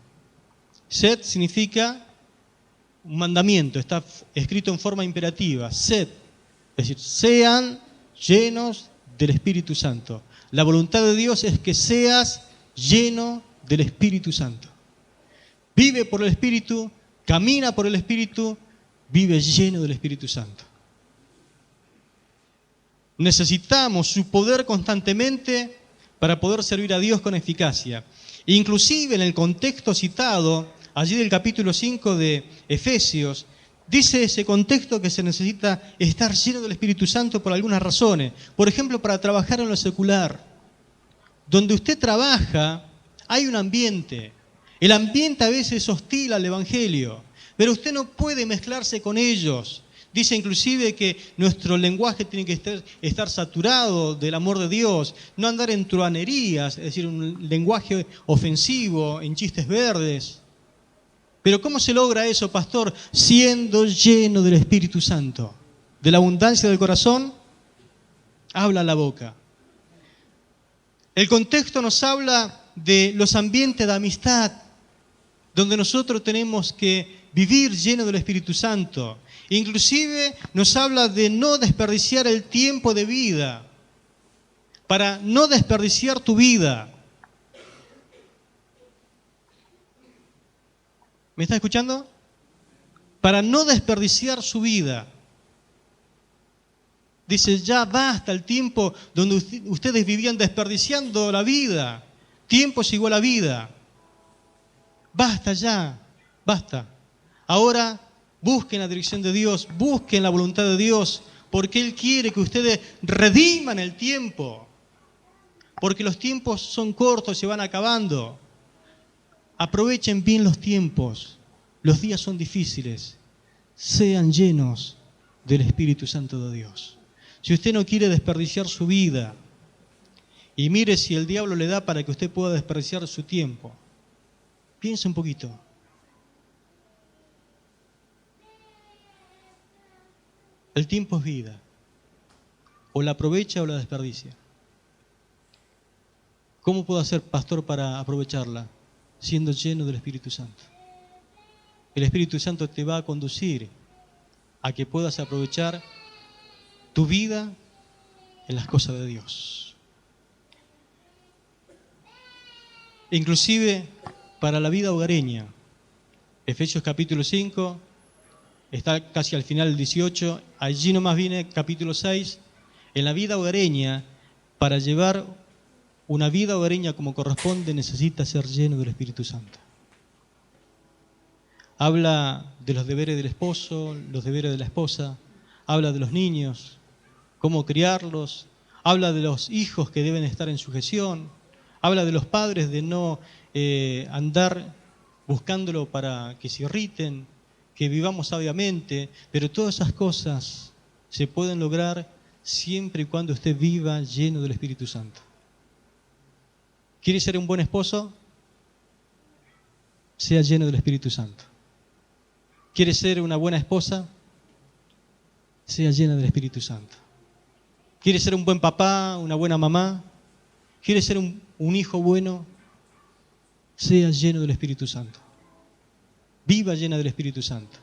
Sed significa un mandamiento, está escrito en forma imperativa. Sed, es decir, sean llenos del Espíritu Santo. La voluntad de Dios es que seas lleno del Espíritu Santo. Vive por el Espíritu, camina por el Espíritu, vive lleno del Espíritu Santo. Necesitamos su poder constantemente para poder servir a Dios con eficacia. Inclusive en el contexto citado, allí del capítulo 5 de Efesios, dice ese contexto que se necesita estar lleno del Espíritu Santo por algunas razones. Por ejemplo, para trabajar en lo secular. Donde usted trabaja, hay un ambiente. El ambiente a veces es hostil al Evangelio, pero usted no puede mezclarse con ellos. Dice inclusive que nuestro lenguaje tiene que estar saturado del amor de Dios, no andar en truhanerías, es decir, un lenguaje ofensivo, en chistes verdes. Pero ¿cómo se logra eso, pastor? Siendo lleno del Espíritu Santo. De la abundancia del corazón, habla la boca. El contexto nos habla de los ambientes de amistad, donde nosotros tenemos que vivir lleno del Espíritu Santo. Inclusive nos habla de no desperdiciar el tiempo de vida, para no desperdiciar tu vida. ¿Me está escuchando? Para no desperdiciar su vida. Dice, ya basta el tiempo donde ustedes vivían desperdiciando la vida. Tiempo es igual a vida. Basta ya, basta. Ahora busquen la dirección de Dios, busquen la voluntad de Dios, porque Él quiere que ustedes rediman el tiempo. Porque los tiempos son cortos, se van acabando. Aprovechen bien los tiempos. Los días son difíciles. Sean llenos del Espíritu Santo de Dios. Si usted no quiere desperdiciar su vida, y mire si el diablo le da para que usted pueda desperdiciar su tiempo, piense un poquito. El tiempo es vida. O la aprovecha o la desperdicia. ¿Cómo puedo hacer, pastor, para aprovecharla? Siendo lleno del Espíritu Santo. El Espíritu Santo te va a conducir a que puedas aprovechar tu vida en las cosas de Dios. Inclusive para la vida hogareña. Efesios capítulo 5, está casi al final del 18, allí nomás viene capítulo 6. En la vida hogareña, para llevar una vida hogareña como corresponde, necesita ser lleno del Espíritu Santo. Habla de los deberes del esposo, los deberes de la esposa, habla de los niños, cómo criarlos, habla de los hijos que deben estar en sujeción, habla de los padres de no andar buscándolo para que se irriten, que vivamos sabiamente, pero todas esas cosas se pueden lograr siempre y cuando usted viva lleno del Espíritu Santo. ¿Quiere ser un buen esposo? Sea lleno del Espíritu Santo. ¿Quiere ser una buena esposa? Sea llena del Espíritu Santo. ¿Quiere ser un buen papá, una buena mamá? ¿Quiere ser un hijo bueno? Sea lleno del Espíritu Santo. Viva llena del Espíritu Santo.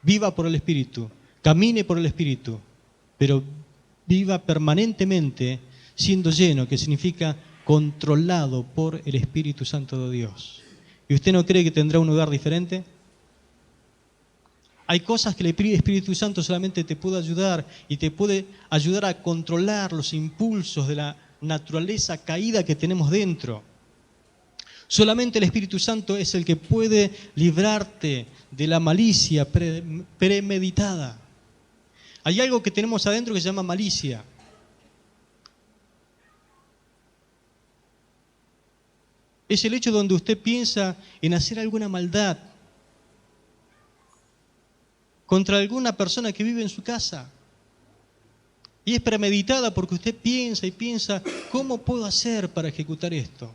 Viva por el Espíritu. Camine por el Espíritu. Pero viva permanentemente siendo lleno, que significa controlado por el Espíritu Santo de Dios. ¿Y usted no cree que tendrá un hogar diferente? Hay cosas que el Espíritu Santo solamente te puede ayudar y te puede ayudar a controlar los impulsos de la naturaleza caída que tenemos dentro. Solamente el Espíritu Santo es el que puede librarte de la malicia premeditada. Hay algo que tenemos adentro que se llama malicia. Es el hecho donde usted piensa en hacer alguna maldad contra alguna persona que vive en su casa. Y es premeditada porque usted piensa y piensa, ¿cómo puedo hacer para ejecutar esto?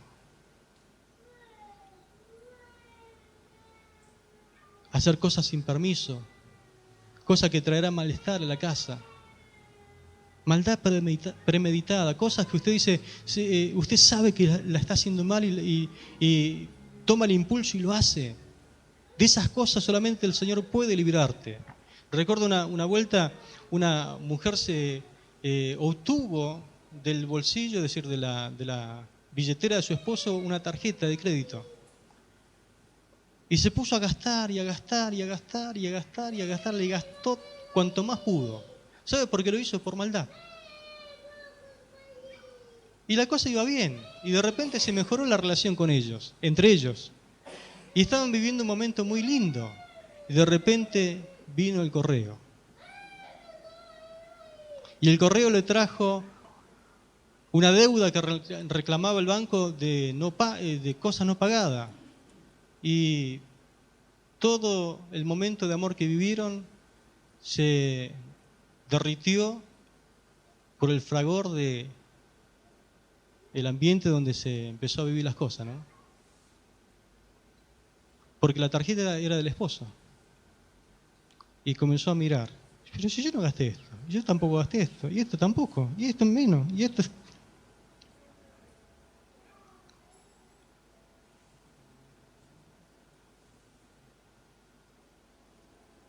Hacer cosas sin permiso, cosas que traerán malestar a la casa. Maldad premeditada, cosas que usted dice, usted sabe que la está haciendo mal y toma el impulso y lo hace. De esas cosas solamente el Señor puede librarte. Recuerdo una vuelta, una mujer se obtuvo del bolsillo, es decir, de la billetera de su esposo, una tarjeta de crédito. Y se puso a gastar y a gastar y a gastar y a gastar y a gastar, y gastó cuanto más pudo. ¿Sabe por qué lo hizo? Por maldad. Y la cosa iba bien. Y de repente se mejoró la relación con ellos, entre ellos. Y estaban viviendo un momento muy lindo. Y de repente vino el correo. Y el correo le trajo una deuda que reclamaba el banco de cosas no pagadas. Y todo el momento de amor que vivieron se derritió por el fragor del ambiente donde se empezó a vivir las cosas, ¿no? Porque la tarjeta era del esposo. Y comenzó a mirar. Pero si yo no gasté esto, yo tampoco gasté esto, y esto tampoco, y esto menos, y esto...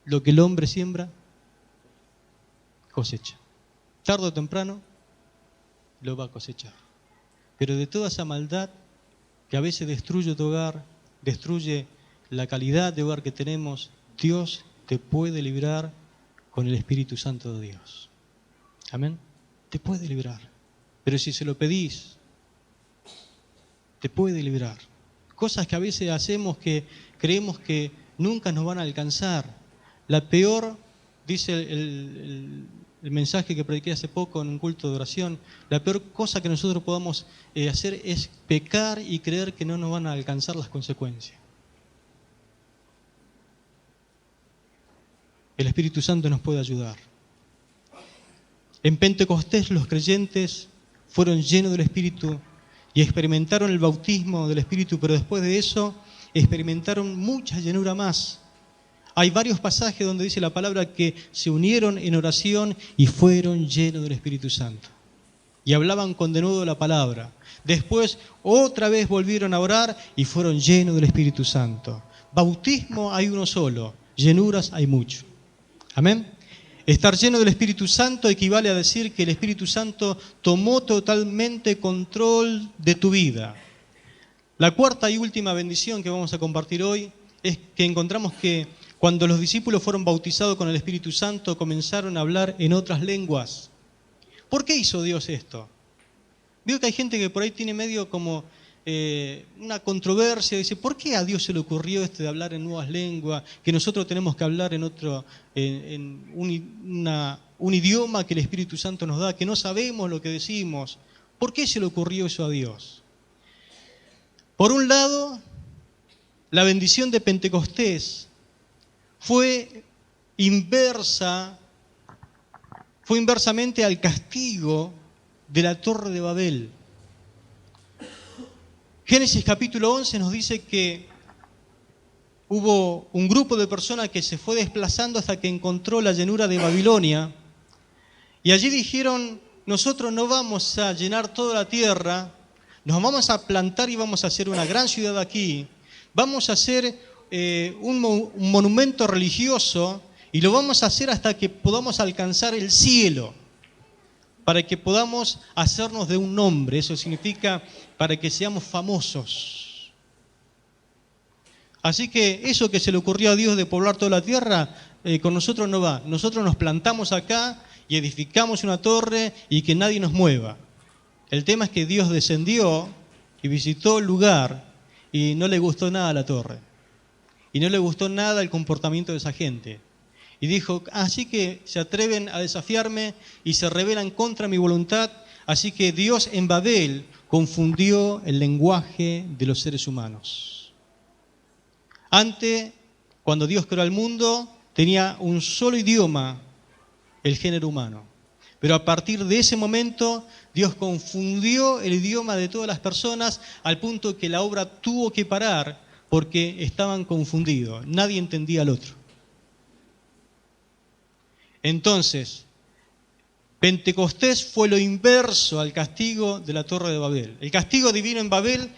Lo que el hombre siembra, cosecha. Tarde o temprano, lo va a cosechar. Pero de toda esa maldad que a veces destruye tu hogar, destruye la calidad de hogar que tenemos, Dios te puede librar con el Espíritu Santo de Dios. Amén. Te puede librar. Pero si se lo pedís, te puede librar. Cosas que a veces hacemos que creemos que nunca nos van a alcanzar. La peor, dice el mensaje que prediqué hace poco en un culto de oración, la peor cosa que nosotros podamos hacer es pecar y creer que no nos van a alcanzar las consecuencias. El Espíritu Santo nos puede ayudar. En Pentecostés los creyentes fueron llenos del Espíritu y experimentaron el bautismo del Espíritu, pero después de eso experimentaron mucha llenura más. Hay varios pasajes donde dice la palabra que se unieron en oración y fueron llenos del Espíritu Santo. Y hablaban con denuedo la palabra. Después otra vez volvieron a orar y fueron llenos del Espíritu Santo. Bautismo hay uno solo, llenuras hay mucho. Amén. Estar lleno del Espíritu Santo equivale a decir que el Espíritu Santo tomó totalmente control de tu vida. La cuarta y última bendición que vamos a compartir hoy es que encontramos que cuando los discípulos fueron bautizados con el Espíritu Santo, comenzaron a hablar en otras lenguas. ¿Por qué hizo Dios esto? Veo que hay gente que por ahí tiene medio como una controversia, dice, ¿por qué a Dios se le ocurrió esto de hablar en nuevas lenguas? Que nosotros tenemos que hablar en otro, en un idioma que el Espíritu Santo nos da, que no sabemos lo que decimos. ¿Por qué se le ocurrió eso a Dios? Por un lado, la bendición de Pentecostés fue inversamente al castigo de la Torre de Babel. Génesis capítulo 11 nos dice que hubo un grupo de personas que se fue desplazando hasta que encontró la llanura de Babilonia, y allí dijeron, nosotros no vamos a llenar toda la tierra, nos vamos a plantar y vamos a hacer una gran ciudad aquí, vamos a hacer un monumento religioso y lo vamos a hacer hasta que podamos alcanzar el cielo, para que podamos hacernos de un nombre. Eso significa para que seamos famosos. Así que eso que se le ocurrió a Dios de poblar toda la tierra, con nosotros no va. Nosotros nos plantamos acá y edificamos una torre y que nadie nos mueva. El tema es que Dios descendió y visitó el lugar y no le gustó nada la torre. Y no le gustó nada el comportamiento de esa gente. Y dijo, así que se atreven a desafiarme y se rebelan contra mi voluntad. Así que Dios en Babel confundió el lenguaje de los seres humanos. Antes, cuando Dios creó el mundo, tenía un solo idioma, el género humano. Pero a partir de ese momento, Dios confundió el idioma de todas las personas al punto que la obra tuvo que parar porque estaban confundidos. Nadie entendía al otro. Entonces, Pentecostés fue lo inverso al castigo de la Torre de Babel. El castigo divino en Babel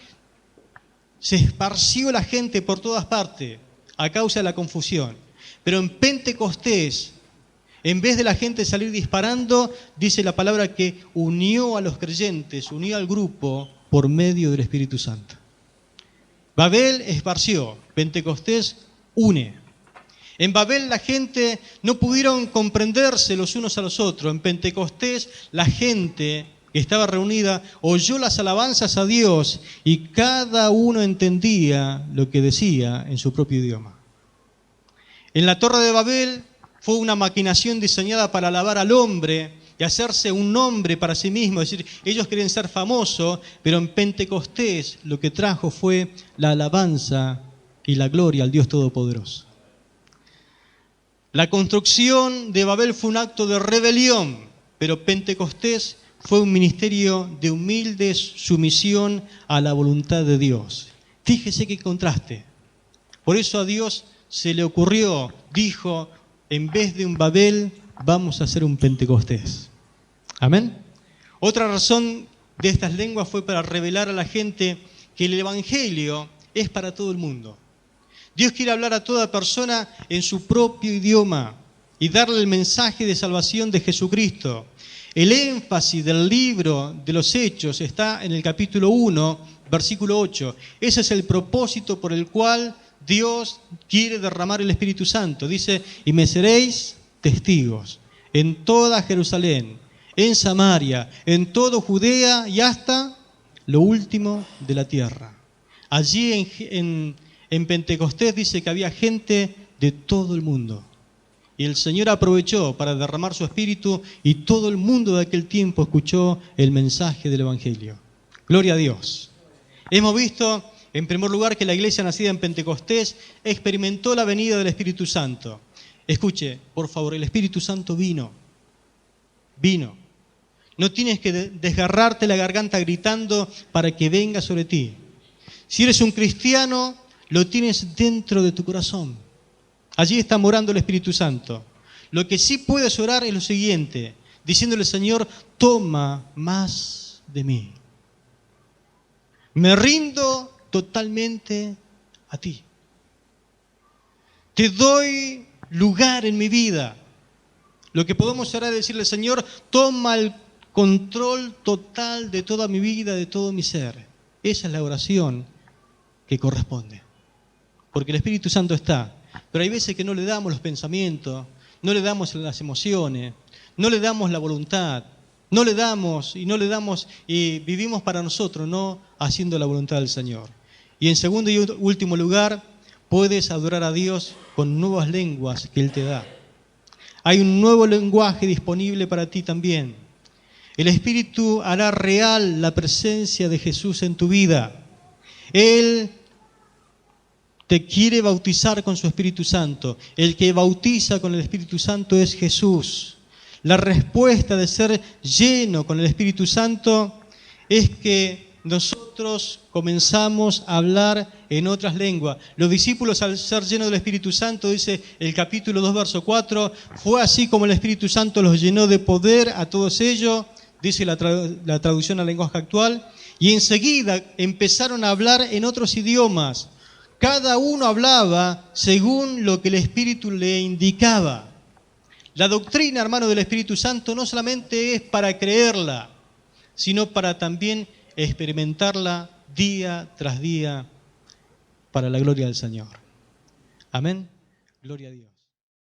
se esparció la gente por todas partes a causa de la confusión. Pero en Pentecostés, en vez de la gente salir disparando, dice la palabra que unió a los creyentes, unió al grupo por medio del Espíritu Santo. Babel esparció, Pentecostés une. En Babel la gente no pudieron comprenderse los unos a los otros. En Pentecostés la gente que estaba reunida oyó las alabanzas a Dios y cada uno entendía lo que decía en su propio idioma. En la Torre de Babel fue una maquinación diseñada para alabar al hombre y hacerse un nombre para sí mismo. Es decir, ellos querían ser famosos, pero en Pentecostés lo que trajo fue la alabanza y la gloria al Dios Todopoderoso. La construcción de Babel fue un acto de rebelión, pero Pentecostés fue un ministerio de humilde sumisión a la voluntad de Dios. Fíjese qué contraste. Por eso a Dios se le ocurrió, dijo, en vez de un Babel, vamos a hacer un Pentecostés. Amén. Otra razón de estas lenguas fue para revelar a la gente que el Evangelio es para todo el mundo. Dios quiere hablar a toda persona en su propio idioma y darle el mensaje de salvación de Jesucristo. El énfasis del libro de los Hechos está en el capítulo 1, versículo 8. Ese es el propósito por el cual Dios quiere derramar el Espíritu Santo. Dice, y me seréis testigos en toda Jerusalén, en Samaria, en toda Judea y hasta lo último de la tierra. Allí en Pentecostés dice que había gente de todo el mundo. Y el Señor aprovechó para derramar su Espíritu y todo el mundo de aquel tiempo escuchó el mensaje del Evangelio. Gloria a Dios. Hemos visto, en primer lugar, que la iglesia nacida en Pentecostés experimentó la venida del Espíritu Santo. Escuche, por favor, el Espíritu Santo vino. No tienes que desgarrarte la garganta gritando para que venga sobre ti. Si eres un cristiano, lo tienes dentro de tu corazón. Allí está morando el Espíritu Santo. Lo que sí puedes orar es lo siguiente, diciéndole, Señor, toma más de mí. Me rindo totalmente a ti. Te doy lugar en mi vida. Lo que podemos orar es decirle, Señor, toma el control total de toda mi vida, de todo mi ser. Esa es la oración que corresponde. Porque el Espíritu Santo está. Pero hay veces que no le damos los pensamientos, no le damos las emociones, no le damos la voluntad, no le damos y vivimos para nosotros, no haciendo la voluntad del Señor. Y en segundo y último lugar, puedes adorar a Dios con nuevas lenguas que Él te da. Hay un nuevo lenguaje disponible para ti también. El Espíritu hará real la presencia de Jesús en tu vida. Él te quiere bautizar con su Espíritu Santo. El que bautiza con el Espíritu Santo es Jesús. La respuesta de ser lleno con el Espíritu Santo es que nosotros comenzamos a hablar en otras lenguas. Los discípulos, al ser llenos del Espíritu Santo, dice el capítulo 2, verso 4, fue así como el Espíritu Santo los llenó de poder a todos ellos, dice la traducción al lenguaje actual, y enseguida empezaron a hablar en otros idiomas. Cada uno hablaba según lo que el Espíritu le indicaba. La doctrina, hermano, del Espíritu Santo no solamente es para creerla, sino para también experimentarla día tras día para la gloria del Señor. Amén. Gloria a Dios.